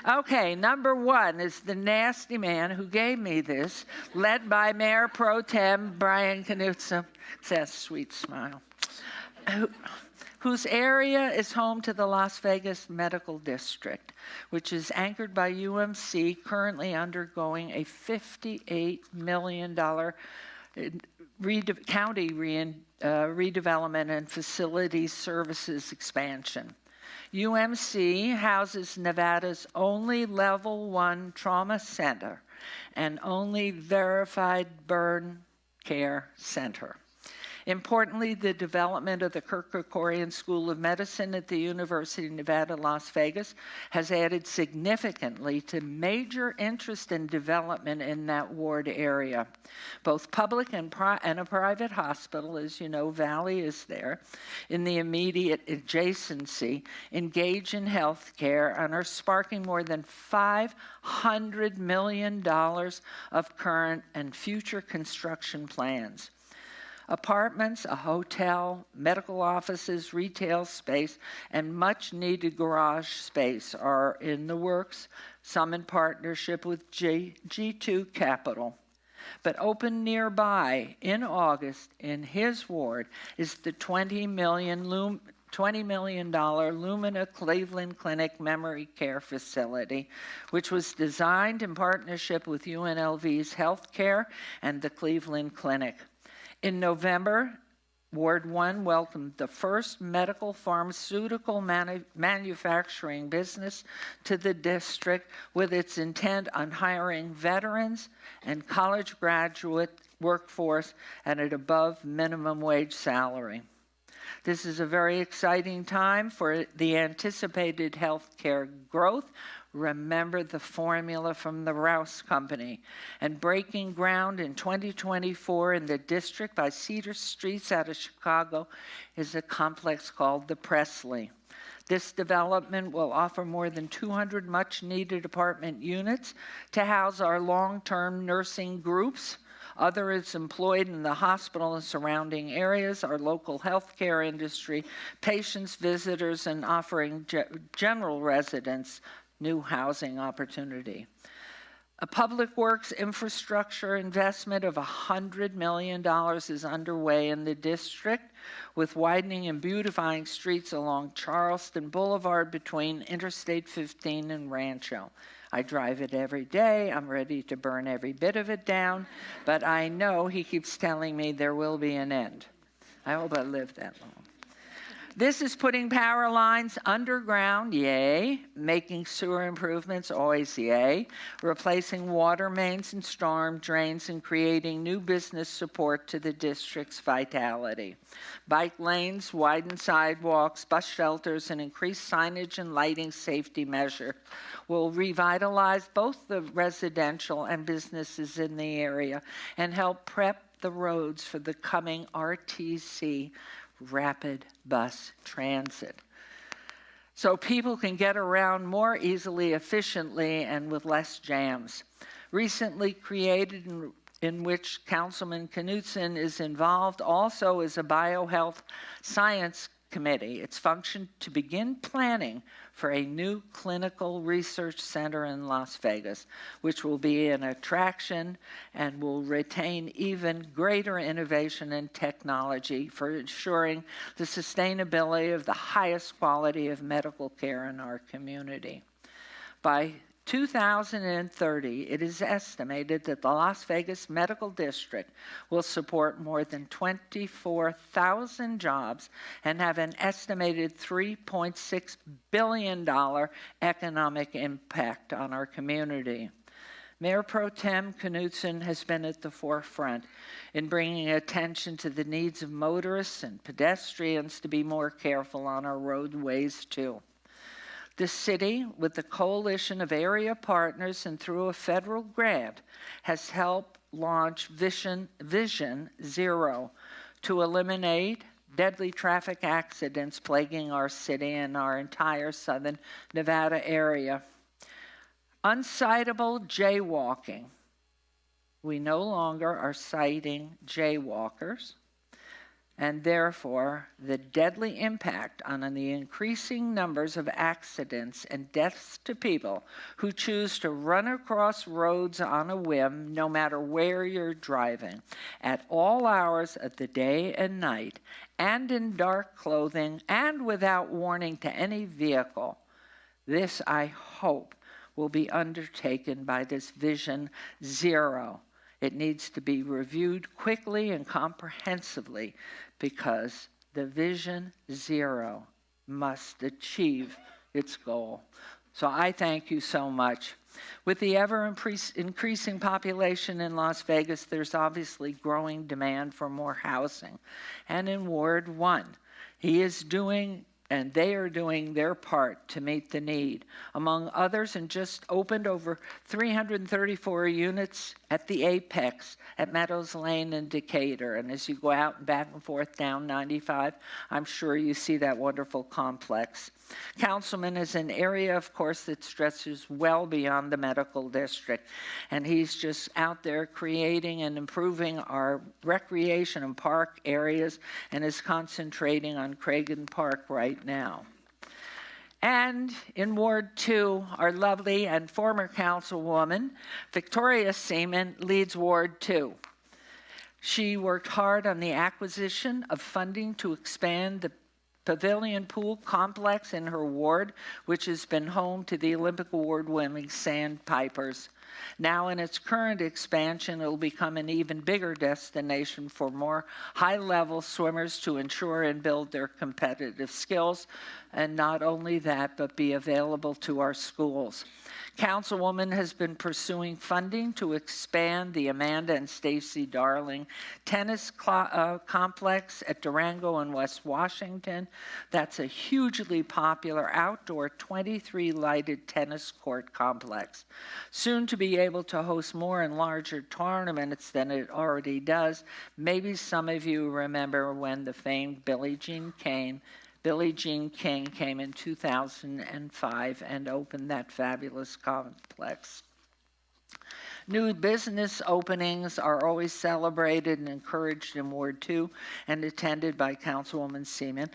Okay, number 1 is the nasty man who gave me this, led by Mayor Pro Tem Brian Knutson. Says sweet smile. Whose area is home to the Las Vegas Medical District, which is anchored by UMC, currently undergoing a $58 million county redevelopment and facility services expansion. UMC houses Nevada's only level 1 trauma center and only verified burn care center. Importantly, the development of the Kirk Kerkorian School of Medicine at the University of Nevada, Las Vegas has added significantly to major interest and development in that ward area. Both public and a private hospital, as you know, Valley is there, in the immediate adjacency, engage in health care and are sparking more than $500 million of current and future construction plans. Apartments, a hotel, medical offices, retail space, and much-needed garage space are in the works, some in partnership with G2 Capital. But open nearby in August in his ward is the $20 million Lumina Cleveland Clinic Memory Care Facility, which was designed in partnership with UNLV's Healthcare and the Cleveland Clinic. In November, Ward 1 welcomed the first medical pharmaceutical manufacturing business to the district with its intent on hiring veterans and college graduate workforce at an above minimum wage salary. This is a very exciting time for the anticipated healthcare growth. Remember the formula from the Rouse Company. And breaking ground in 2024 in the district by Cedar Streets out of Chicago is a complex called the Presley. This development will offer more than 200 much-needed apartment units to house our long-term nursing groups, others employed in the hospital and surrounding areas, our local healthcare industry, patients, visitors, and offering general residents new housing opportunity. A public works infrastructure investment of $100 million is underway in the district, with widening and beautifying streets along Charleston Boulevard between Interstate 15 and Rancho. I drive it every day. I'm ready to burn every bit of it down, but I know he keeps telling me there will be an end. I hope I live that long. This is putting power lines underground, yay. Making sewer improvements, always yay. Replacing water mains and storm drains and creating new business support to the district's vitality. Bike lanes, widened sidewalks, bus shelters, and increased signage and lighting safety measure will revitalize both the residential and businesses in the area and help prep the roads for the coming RTC, rapid bus transit, so people can get around more easily, efficiently, and with less jams. Recently created, in which Councilman Knutson is involved, also is a biohealth science committee. Its function to begin planning for a new clinical research center in Las Vegas, which will be an attraction and will retain even greater innovation and technology for ensuring the sustainability of the highest quality of medical care in our community. By 2030, it is estimated that the Las Vegas Medical District will support more than 24,000 jobs and have an estimated $3.6 billion economic impact on our community. Mayor Pro Tem Knudsen has been at the forefront in bringing attention to the needs of motorists and pedestrians to be more careful on our roadways too. The city, with the coalition of area partners and through a federal grant, has helped launch Vision Zero to eliminate deadly traffic accidents plaguing our city and our entire southern Nevada area. Uncitable jaywalking. We no longer are citing jaywalkers, and therefore the deadly impact on the increasing numbers of accidents and deaths to people who choose to run across roads on a whim, no matter where you're driving, at all hours of the day and night, and in dark clothing, and without warning to any vehicle. This, I hope, will be undertaken by this Vision Zero. It needs to be reviewed quickly and comprehensively because the Vision Zero must achieve its goal. So I thank you so much. With the ever-increasing population in Las Vegas, there's obviously growing demand for more housing. And in Ward 1, he is doing and they are doing their part to meet the need. Among others, and just opened over 334 units at the Apex at Meadows Lane in Decatur. And as you go out and back and forth down 95, I'm sure you see that wonderful complex. Councilman is an area, of course, that stretches well beyond the medical district. And he's just out there creating and improving our recreation and park areas and is concentrating on Cragen Park right now. And in Ward 2, our lovely and former councilwoman, Victoria Seaman, leads Ward 2. She worked hard on the acquisition of funding to expand the Pavilion Pool Complex in her ward, which has been home to the Olympic award-winning Sandpipers. Now in its current expansion, it will become an even bigger destination for more high-level swimmers to ensure and build their competitive skills, and not only that, but be available to our schools. Councilwoman has been pursuing funding to expand the Amanda and Stacy Darling tennis complex at Durango and West Washington. That's a hugely popular outdoor 23 lighted tennis court complex. Soon to be able to host more and larger tournaments than it already does. Maybe some of you remember when the famed Billie Jean King came in 2005 and opened that fabulous complex. New business openings are always celebrated and encouraged in Ward 2 and attended by Councilwoman Seaman,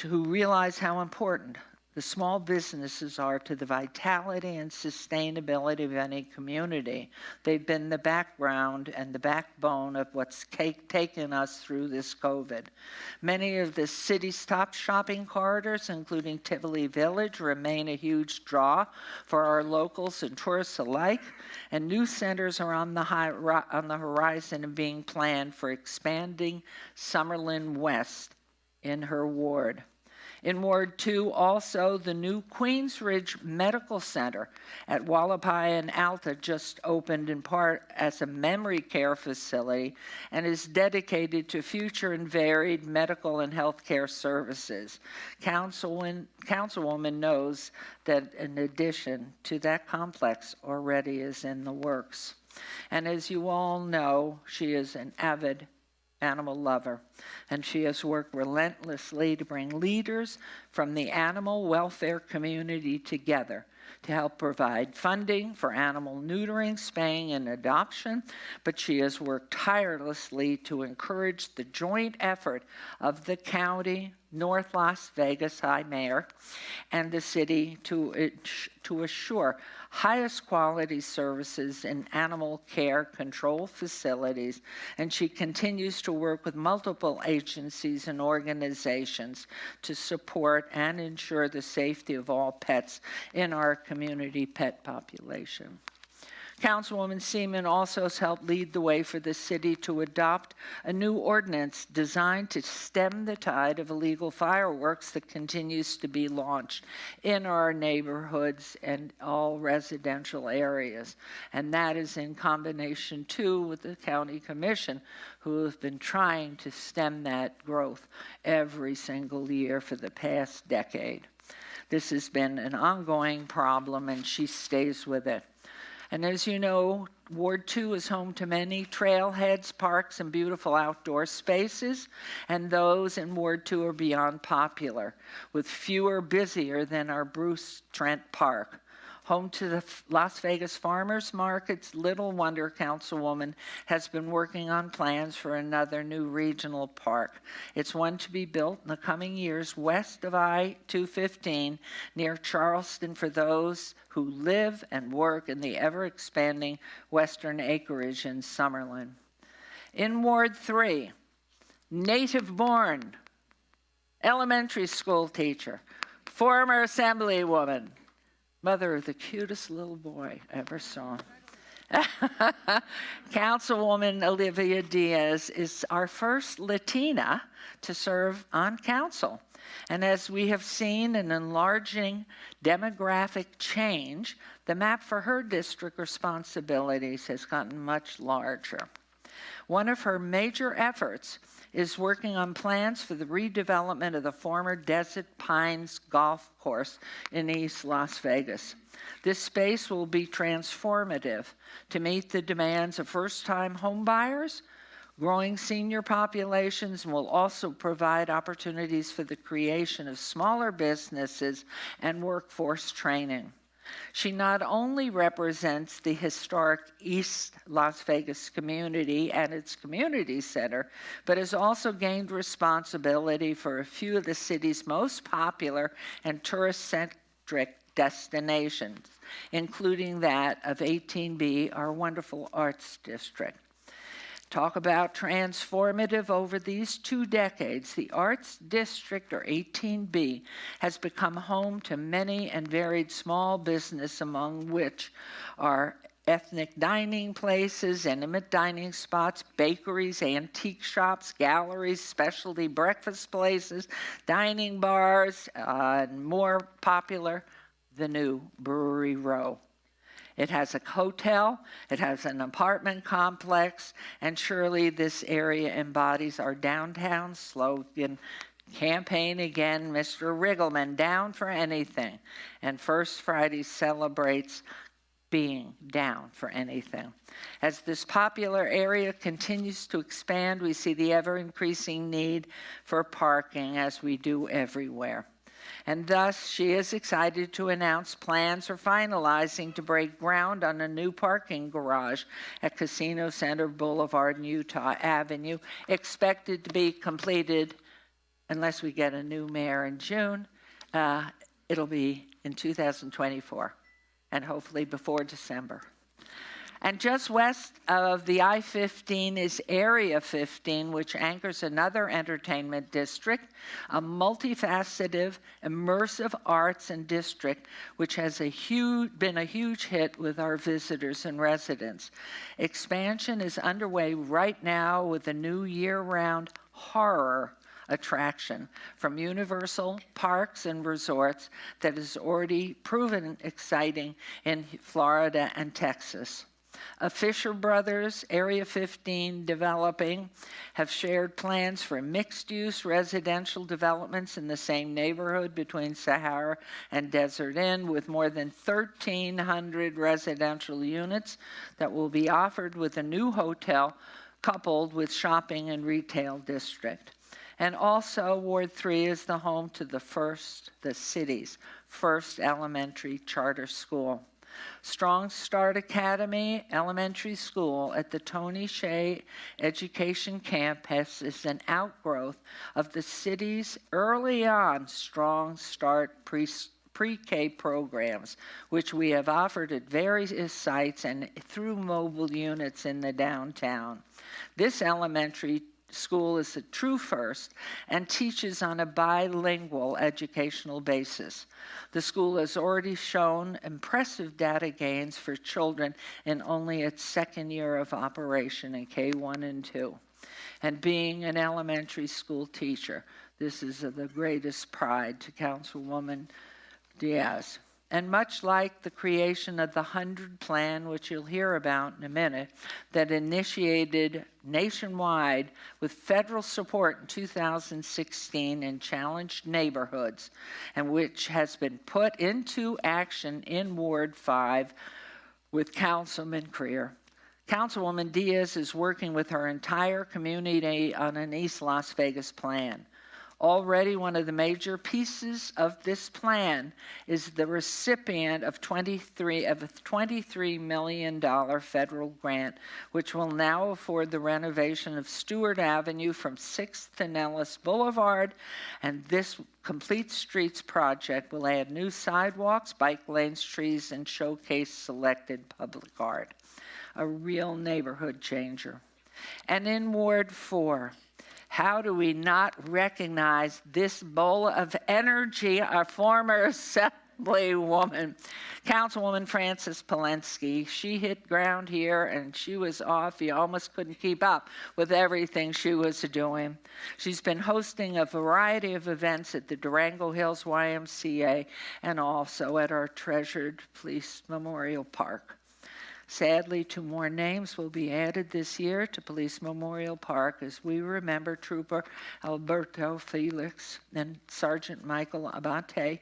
who realize how important the small businesses are to the vitality and sustainability of any community. They've been the background and the backbone of what's taken us through this COVID. Many of the city's top shopping corridors, including Tivoli Village, remain a huge draw for our locals and tourists alike, and new centers are on the horizon and being planned for expanding Summerlin West in her ward. In Ward 2, also, the new Queensridge Medical Center at Wallapai and Alta just opened in part as a memory care facility and is dedicated to future and varied medical and healthcare services. Councilwoman knows that an addition to that complex already is in the works. And as you all know, she is an avid animal lover, and she has worked relentlessly to bring leaders from the animal welfare community together to help provide funding for animal neutering, spaying, and adoption, but she has worked tirelessly to encourage the joint effort of the county, North Las Vegas High Mayor, and the city to assure highest quality services in animal care control facilities, and she continues to work with multiple agencies and organizations to support and ensure the safety of all pets in our community pet population. Councilwoman Seaman also has helped lead the way for the city to adopt a new ordinance designed to stem the tide of illegal fireworks that continues to be launched in our neighborhoods and all residential areas. And that is in combination, too, with the County Commission, who have been trying to stem that growth every single year for the past decade. This has been an ongoing problem, and she stays with it. And as you know, Ward 2 is home to many trailheads, parks, and beautiful outdoor spaces, and those in Ward 2 are beyond popular, with fewer busier than our Bruce Trent Park. Home to the Las Vegas Farmers Markets, little wonder Councilwoman has been working on plans for another new regional park. It's one to be built in the coming years west of I-215 near Charleston for those who live and work in the ever-expanding western acreage in Summerlin. In Ward 3, native-born elementary school teacher, former assemblywoman, mother of the cutest little boy I ever saw. Councilwoman Olivia Diaz is our first Latina to serve on council. And as we have seen an enlarging demographic change, the map for her district responsibilities has gotten much larger. One of her major efforts is working on plans for the redevelopment of the former Desert Pines Golf Course in East Las Vegas. This space will be transformative to meet the demands of first-time homebuyers, growing senior populations, and will also provide opportunities for the creation of smaller businesses and workforce training. She not only represents the historic East Las Vegas community and its community center, but has also gained responsibility for a few of the city's most popular and tourist-centric destinations, including that of 18B, our wonderful arts district. Talk about transformative over these 2 decades. The Arts District, or 18B, has become home to many and varied small business, among which are ethnic dining places, intimate dining spots, bakeries, antique shops, galleries, specialty breakfast places, dining bars, and more popular, the new Brewery Row. It has a hotel, it has an apartment complex, and surely this area embodies our downtown slogan, campaign again, Mr. Riggleman, down for anything. And First Friday celebrates being down for anything. As this popular area continues to expand, we see the ever-increasing need for parking, as we do everywhere. And thus, she is excited to announce plans are finalizing to break ground on a new parking garage at Casino Center Boulevard and Utah Avenue, expected to be completed, unless we get a new mayor in June, it'll be in 2024, and hopefully before December. And just west of the I-15 is Area 15, which anchors another entertainment district, a multifaceted, immersive arts and district, which has been a huge hit with our visitors and residents. Expansion is underway right now with a new year-round horror attraction from Universal Parks and Resorts that has already proven exciting in Florida and Texas. Fisher Brothers, Area 15 Developing, have shared plans for mixed-use residential developments in the same neighborhood between Sahara and Desert Inn, with more than 1,300 residential units that will be offered with a new hotel coupled with shopping and retail district. And also, Ward 3 is the home to the city's first elementary charter school. Strong Start Academy Elementary School at the Tony Shea Education Campus is an outgrowth of the city's early on Strong Start pre-K programs, which we have offered at various sites and through mobile units in the downtown. This elementary school is a true first and teaches on a bilingual educational basis. The school has already shown impressive data gains for children in only its second year of operation in K1 and 2. And being an elementary school teacher, this is of the greatest pride to Councilwoman Diaz. And much like the creation of the 100 Plan, which you'll hear about in a minute, that initiated nationwide with federal support in 2016 in challenged neighborhoods, and which has been put into action in Ward 5 with Councilman Creer. Councilwoman Diaz is working with her entire community on an East Las Vegas plan. Already one of the major pieces of this plan is the recipient of a $23 million federal grant, which will now afford the renovation of Stewart Avenue from 6th to Nellis Boulevard. And this Complete Streets project will add new sidewalks, bike lanes, trees, and showcase selected public art. A real neighborhood changer. And in Ward 4, how do we not recognize this bowl of energy, our former Assemblywoman, Councilwoman Frances Polensky? She hit ground here and she was off. You almost couldn't keep up with everything she was doing. She's been hosting a variety of events at the Durango Hills YMCA and also at our treasured Police Memorial Park. Sadly, 2 more names will be added this year to Police Memorial Park as we remember Trooper Alberto Felix and Sergeant Michael Abate,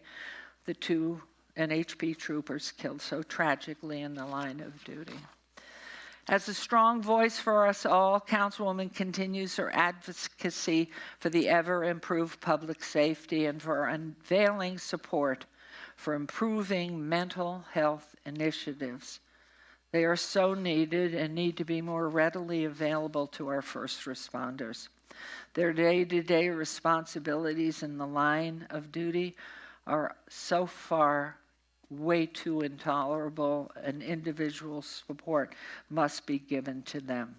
the 2 NHP troopers killed so tragically in the line of duty. As a strong voice for us all, Councilwoman continues her advocacy for the ever-improved public safety and for unveiling support for improving mental health initiatives. They are so needed and need to be more readily available to our first responders. Their day-to-day responsibilities in the line of duty are so far way too intolerable, and individual support must be given to them.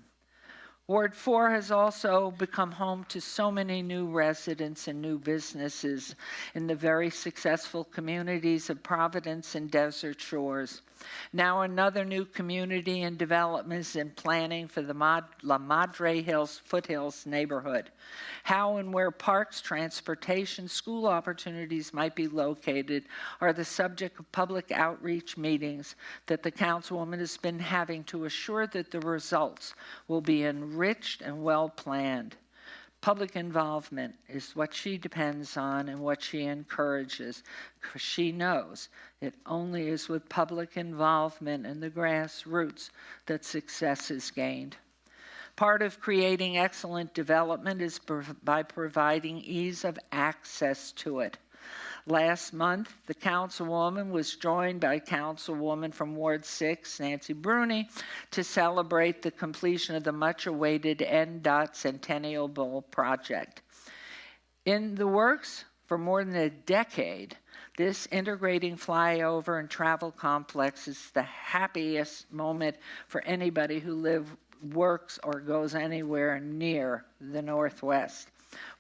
Ward 4 has also become home to so many new residents and new businesses in the very successful communities of Providence and Desert Shores. Now another new community and development is in planning for the La Madre Hills Foothills neighborhood. How and where parks, transportation, school opportunities might be located are the subject of public outreach meetings that the Councilwoman has been having to assure that the results will be enriched and well planned. Public involvement is what she depends on and what she encourages, because she knows it only is with public involvement in the grassroots that success is gained. Part of creating excellent development is by providing ease of access to it. Last month, the Councilwoman was joined by Councilwoman from Ward 6, Nancy Bruni, to celebrate the completion of the much-awaited NDOT Centennial Bowl project. In the works for more than a decade, this integrating flyover and travel complex is the happiest moment for anybody who works, or goes anywhere near the Northwest.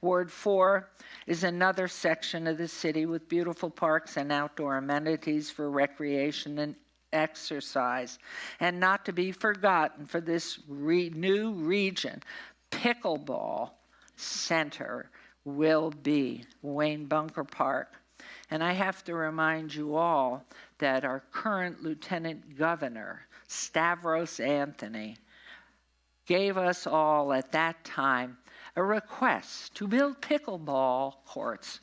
Ward 4 is another section of the city with beautiful parks and outdoor amenities for recreation and exercise. And not to be forgotten, for this new region, pickleball center will be Wayne Bunker Park. And I have to remind you all that our current Lieutenant Governor, Stavros Anthony, gave us all at that time a request to build pickleball courts.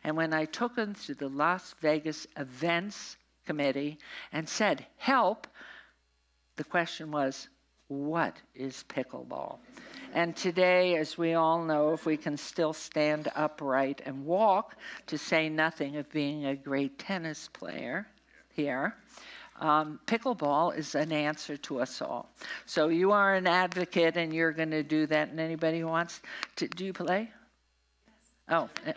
And when I took him to the Las Vegas Events Committee and said, help, the question was, what is pickleball? And today, as we all know, if we can still stand upright and walk, to say nothing of being a great tennis player here, pickleball is an answer to us all. So you are an advocate and you're going to do that. And anybody who wants to, do you play? Yes. Oh.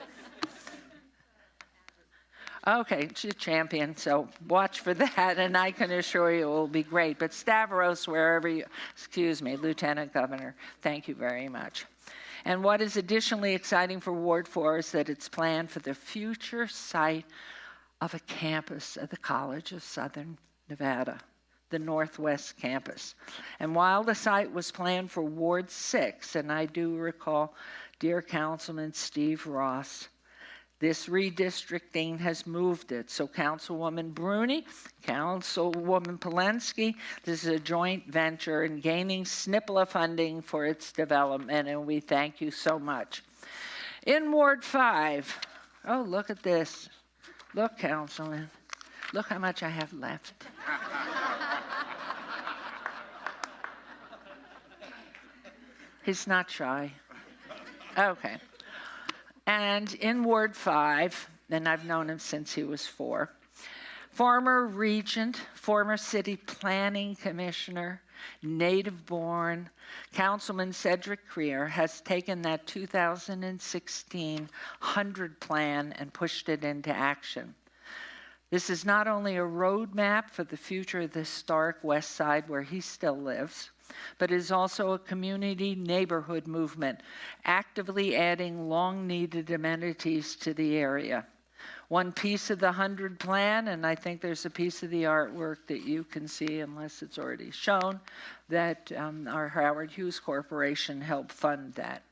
Okay, she's a champion, so watch for that, and I can assure you it will be great. But Stavros, wherever you, Lieutenant Governor, thank you very much. And what is additionally exciting for Ward 4 is that it's planned for the future site of a campus of the College of Southern Nevada, the Northwest Campus. And while the site was planned for Ward 6, and I do recall dear Councilman Steve Ross, this redistricting has moved it. So Councilwoman Bruni, Councilwoman Polensky, this is a joint venture in gaining SNPLA funding for its development, and we thank you so much. In Ward 5, oh, look at this. Look, Councilman, look how much I have left. He's not shy. Okay. And in Ward 5, and I've known him since he was 4, former regent, former city planning commissioner, native-born, Councilman Cedric Creer has taken that 2016 100 plan and pushed it into action. This is not only a roadmap for the future of the historic West Side where he still lives, but is also a community neighborhood movement, actively adding long-needed amenities to the area. One piece of the 100 plan, and I think there's a piece of the artwork that you can see, unless it's already shown, that our Howard Hughes Corporation helped fund that.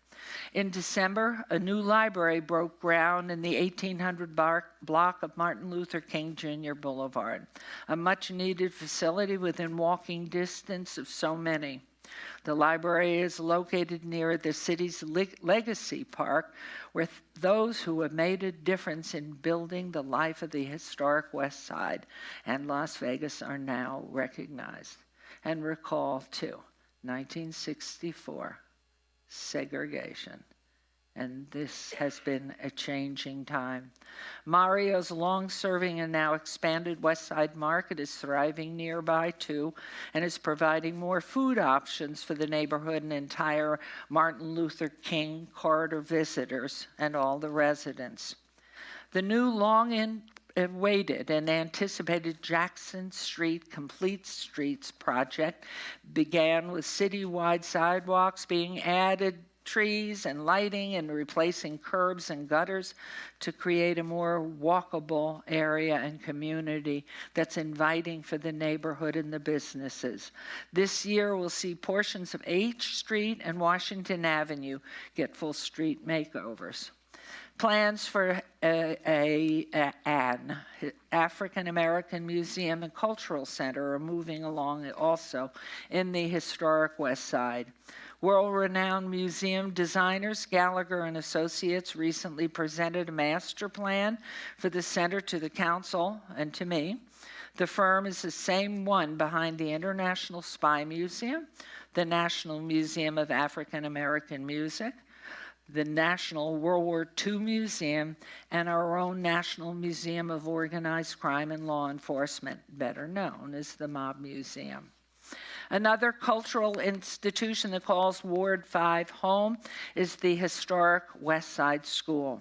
In December, a new library broke ground in the 1800 block of Martin Luther King Jr. Boulevard, a much-needed facility within walking distance of so many. The library is located near the city's Legacy Park, where those who have made a difference in building the life of the historic West Side and Las Vegas are now recognized. And recall, too, 1964. Segregation. And this has been a changing time. Mario's long-serving and now expanded West Side Market is thriving nearby too, and is providing more food options for the neighborhood and entire Martin Luther King corridor visitors and all the residents. The new long-awaited and anticipated Jackson Street Complete Streets project began with citywide sidewalks being added, trees and lighting, and replacing curbs and gutters to create a more walkable area and community that's inviting for the neighborhood and the businesses. This year we'll see portions of H Street and Washington Avenue get full street makeovers. Plans for an African American Museum and Cultural Center are moving along also in the historic West Side. World-renowned museum designers Gallagher and Associates recently presented a master plan for the center to the council and to me. The firm is the same one behind the International Spy Museum, the National Museum of African American Music, the National World War II Museum, and our own National Museum of Organized Crime and Law Enforcement, better known as the Mob Museum. Another cultural institution that calls Ward 5 home is the historic West Side School,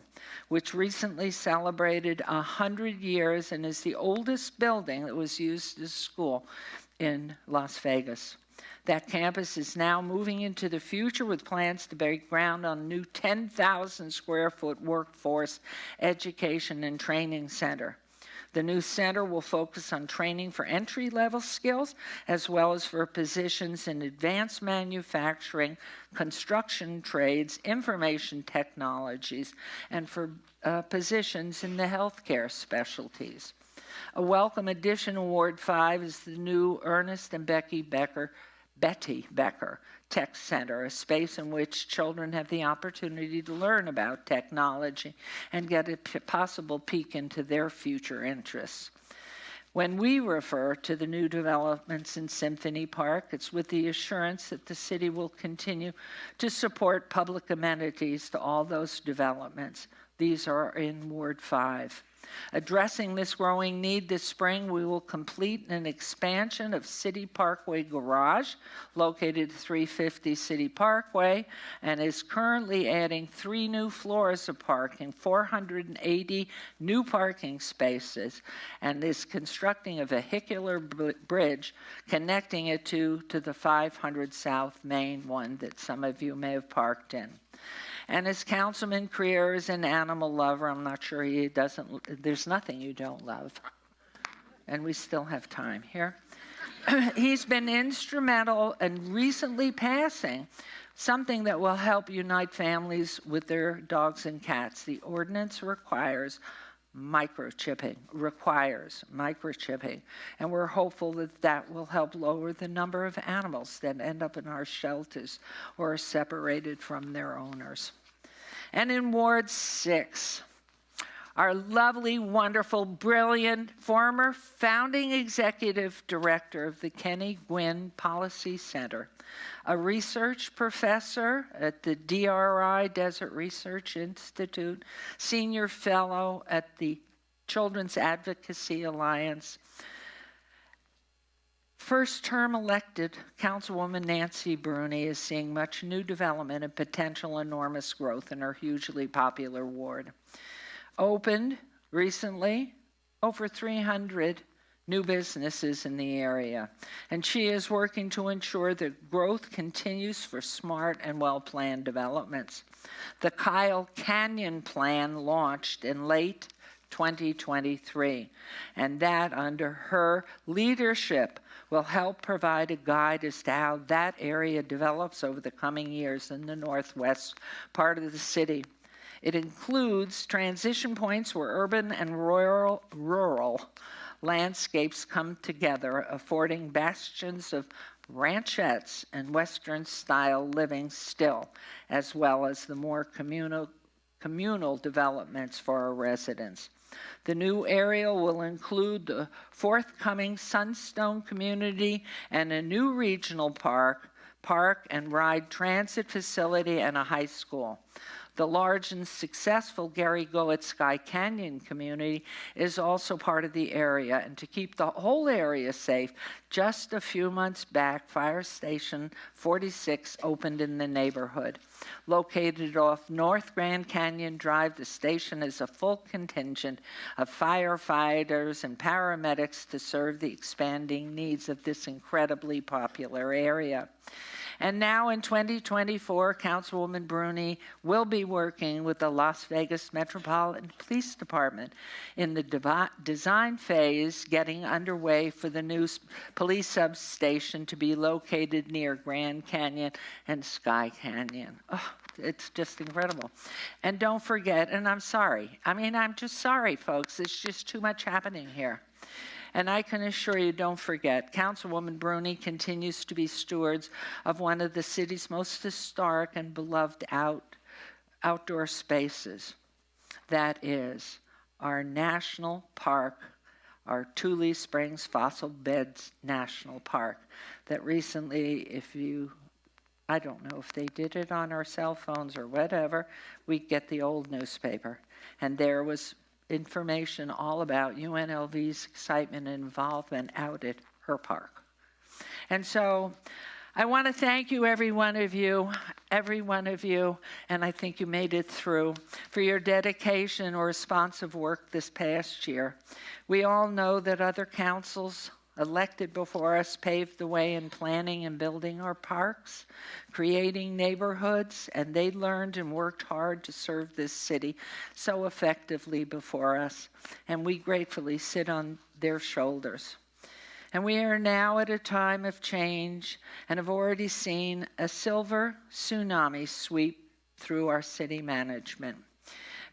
which recently celebrated 100 years and is the oldest building that was used as a school in Las Vegas. That campus is now moving into the future with plans to break ground on a new 10,000 square foot workforce education and training center. The new center will focus on training for entry-level skills as well as for positions in advanced manufacturing, construction trades, information technologies, and for positions in the healthcare specialties. A welcome addition to Ward 5 is the new Ernest and Betty Becker Tech Center, a space in which children have the opportunity to learn about technology and get a possible peek into their future interests. When we refer to the new developments in Symphony Park, it's with the assurance that the city will continue to support public amenities to all those developments. These are in Ward 5. Addressing this growing need this spring, we will complete an expansion of City Parkway Garage, located at 350 City Parkway, and is currently adding 3 new floors of parking, 480 new parking spaces, and is constructing a vehicular bridge connecting it to the 500 South Main one that some of you may have parked in. And as Councilman Creer is an animal lover, I'm not sure he doesn't, there's nothing you don't love. And we still have time here. He's been instrumental in recently passing something that will help unite families with their dogs and cats. The ordinance requires microchipping, and we're hopeful that that will help lower the number of animals that end up in our shelters or are separated from their owners. And in Ward 6, our lovely, wonderful, brilliant former founding executive director of the Kenny Gwynn Policy Center, a research professor at the DRI Desert Research Institute, senior fellow at the Children's Advocacy Alliance. First-term elected Councilwoman Nancy Bruni is seeing much new development and potential enormous growth in her hugely popular ward. Opened recently over 300 new businesses in the area, and she is working to ensure that growth continues for smart and well-planned developments. The Kyle Canyon Plan launched in late 2023, and that under her leadership will help provide a guide as to how that area develops over the coming years in the northwest part of the city. It includes transition points where urban and rural landscapes come together, affording bastions of ranchettes and Western-style living still, as well as the more communal developments for our residents. The new area will include the forthcoming Sunstone community and a new regional park and ride transit facility, and a high school. The large and successful Gary Goet Sky Canyon community is also part of the area. And to keep the whole area safe, just a few months back, Fire Station 46 opened in the neighborhood. Located off North Grand Canyon Drive, the station is a full contingent of firefighters and paramedics to serve the expanding needs of this incredibly popular area. And now in 2024, Councilwoman Bruni will be working with the Las Vegas Metropolitan Police Department in the design phase, getting underway for the new police substation to be located near Grand Canyon and Sky Canyon. Oh, it's just incredible. And don't forget, and I'm sorry, I'm just sorry, folks, it's just too much happening here. And I can assure you, don't forget, Councilwoman Bruni continues to be stewards of one of the city's most historic and beloved outdoor spaces. That is our national park, our Tule Springs Fossil Beds National Park, that recently, I don't know if they did it on our cell phones or whatever, we get the old newspaper. And there was information all about UNLV's excitement and involvement out at her park. And so I want to thank you, every one of you, and I think you made it through, for your dedication or responsive work this past year. We all know that other councils elected before us paved the way in planning and building our parks, creating neighborhoods, and they learned and worked hard to serve this city so effectively before us, and we gratefully sit on their shoulders. And we are now at a time of change and have already seen a silver tsunami sweep through our city management.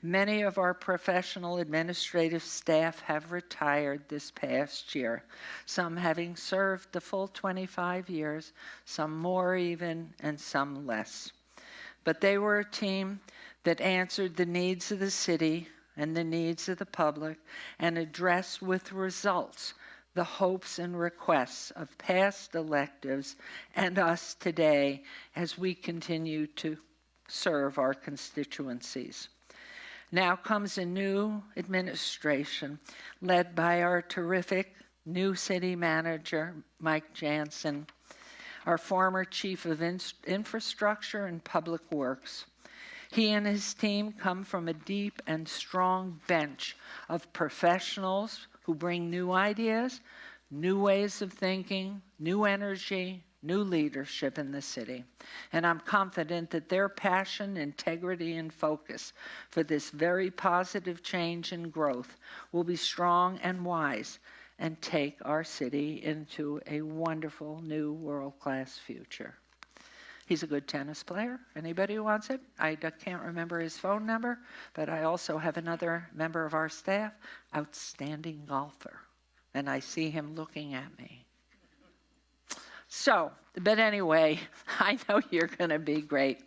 Many of our professional administrative staff have retired this past year, some having served the full 25 years, some more even, and some less. But they were a team that answered the needs of the city and the needs of the public and addressed with results the hopes and requests of past electives and us today as we continue to serve our constituencies. Now comes a new administration led by our terrific new city manager, Mike Jansen, our former chief of infrastructure and public works. He and his team come from a deep and strong bench of professionals who bring new ideas, new ways of thinking, new energy, new leadership in the city. And I'm confident that their passion, integrity, and focus for this very positive change and growth will be strong and wise and take our city into a wonderful new world-class future. He's a good tennis player. Anybody who wants it? I can't remember his phone number, but I also have another member of our staff, outstanding golfer. And I see him looking at me. So, but anyway, I know you're going to be great.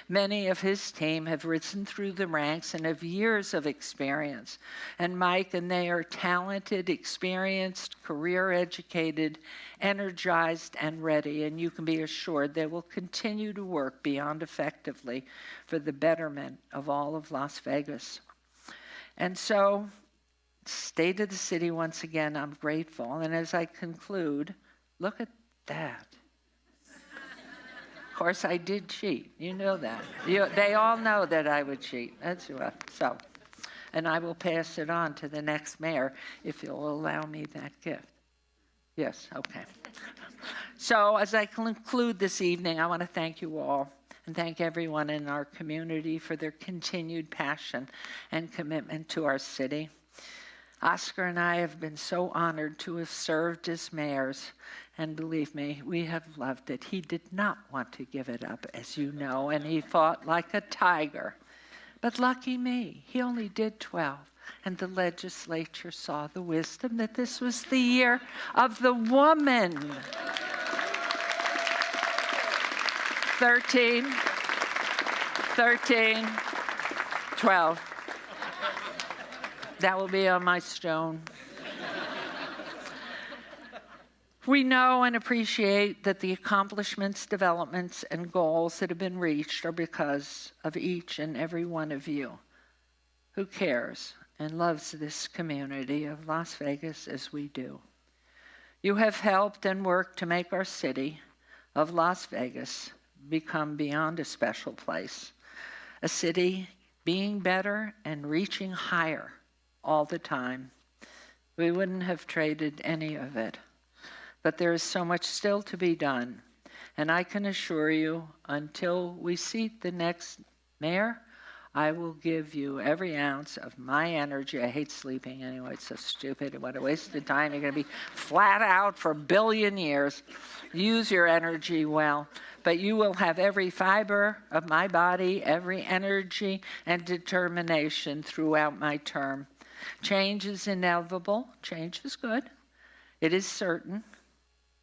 Many of his team have risen through the ranks and have years of experience. And Mike and they are talented, experienced, career-educated, energized, and ready. And you can be assured they will continue to work beyond effectively for the betterment of all of Las Vegas. And so, state of the city, once again, I'm grateful. And as I conclude, look at that. Of course, I did cheat. You know that. They all know that I would cheat. That's what. So, and I will pass it on to the next mayor if you'll allow me that gift. Yes, okay. So, as I conclude this evening, I want to thank you all and thank everyone in our community for their continued passion and commitment to our city. Oscar and I have been so honored to have served as mayors, and believe me, we have loved it. He did not want to give it up, as you know, and he fought like a tiger. But lucky me, he only did 12, and the legislature saw the wisdom that this was the year of the woman. 13, 12. That will be on my stone. We know and appreciate that the accomplishments, developments, and goals that have been reached are because of each and every one of you who cares and loves this community of Las Vegas as we do. You have helped and worked to make our city of Las Vegas become beyond a special place, a city being better and reaching higher all the time. We wouldn't have traded any of it. But there is so much still to be done. And I can assure you, until we seat the next mayor, I will give you every ounce of my energy. I hate sleeping anyway. It's so stupid. What a waste of time. You're going to be flat out for a billion years. Use your energy well. But you will have every fiber of my body, every energy and determination throughout my term. Change is inevitable. Change is good. It is certain,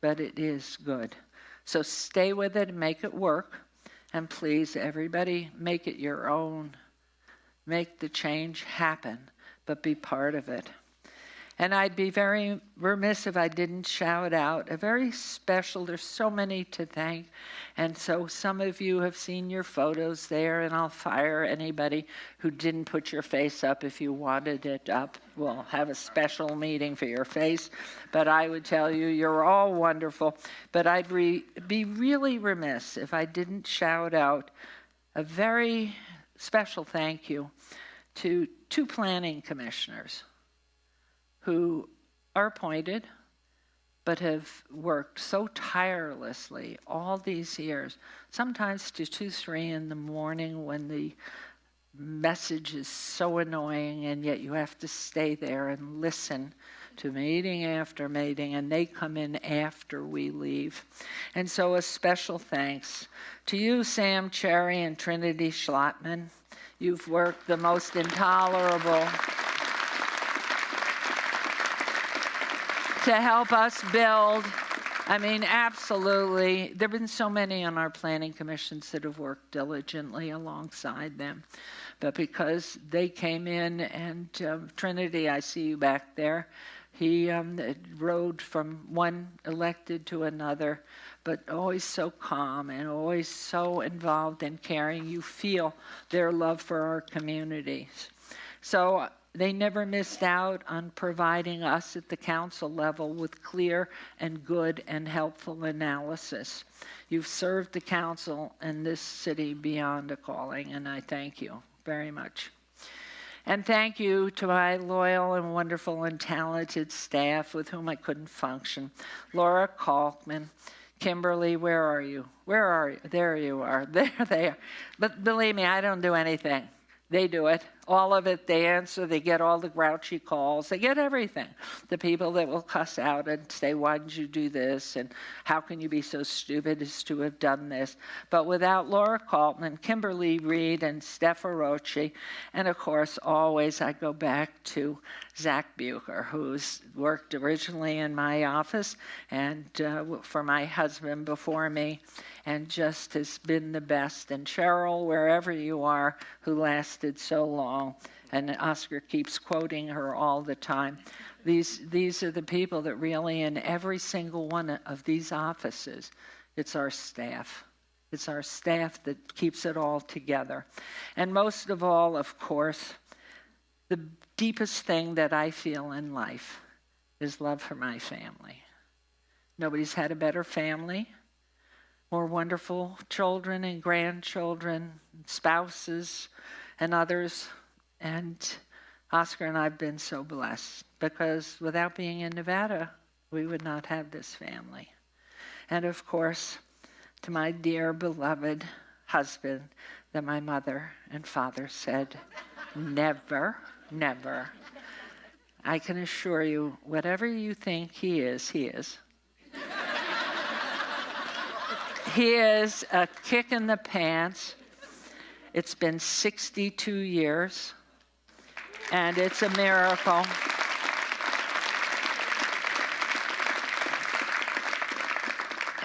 but it is good. So stay with it and make it work. And please, everybody, make it your own. Make the change happen, but be part of it. And I'd be very remiss if I didn't shout out a very special, there's so many to thank. And so some of you have seen your photos there, and I'll fire anybody who didn't put your face up. If you wanted it up, we'll have a special meeting for your face. But I would tell you, you're all wonderful. But I'd be really remiss if I didn't shout out a very special thank you to 2 planning commissioners who are appointed but have worked so tirelessly all these years, sometimes to 2, 3 in the morning when the message is so annoying, and yet you have to stay there and listen to meeting after meeting, and they come in after we leave. And so a special thanks to you, Sam Cherry and Trinity Schlotman. You've worked the most intolerable to help us build. I mean, absolutely. There have been so many on our planning commissions that have worked diligently alongside them. But because they came in, and Trinity, I see you back there, he rode from one elected to another, but always so calm and always so involved and caring. You feel their love for our communities. So they never missed out on providing us at the council level with clear and good and helpful analysis. You've served the council and this city beyond a calling, and I thank you very much. And thank you to my loyal and wonderful and talented staff with whom I couldn't function. Laura Kalkman, Kimberly, where are you? Where are you? There you are. There they are. But believe me, I don't do anything. They do it. All of it, they answer. They get all the grouchy calls. They get everything. The people that will cuss out and say, why did you do this? And how can you be so stupid as to have done this? But without Laura Kaltman, Kimberly Reed, and Steph Orochi, and of course, always I go back to Zach Bucher, who's worked originally in my office and for my husband before me, and just has been the best. And Cheryl, wherever you are, who lasted so long. And Oscar keeps quoting her all the time. These are the people that really, in every single one of these offices, it's our staff. It's our staff that keeps it all together. And most of all, of course, the deepest thing that I feel in life is love for my family. Nobody's had a better family, more wonderful children and grandchildren, spouses, and others. And Oscar and I have been so blessed, because without being in Nevada, we would not have this family. And of course, to my dear beloved husband, that my mother and father said, never, never. I can assure you, whatever you think he is, he is. He is a kick in the pants. It's been 62 years, and it's a miracle.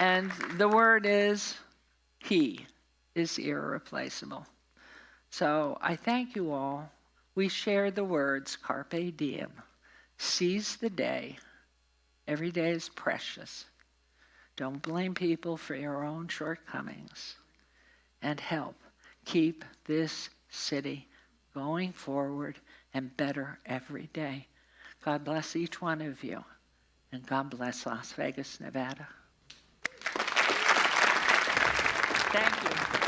And the word is, he is irreplaceable. So I thank you all. We share the words, carpe diem, seize the day. Every day is precious. Don't blame people for your own shortcomings, and help keep this city going forward and better every day. God bless each one of you, and God bless Las Vegas, Nevada. Thank you.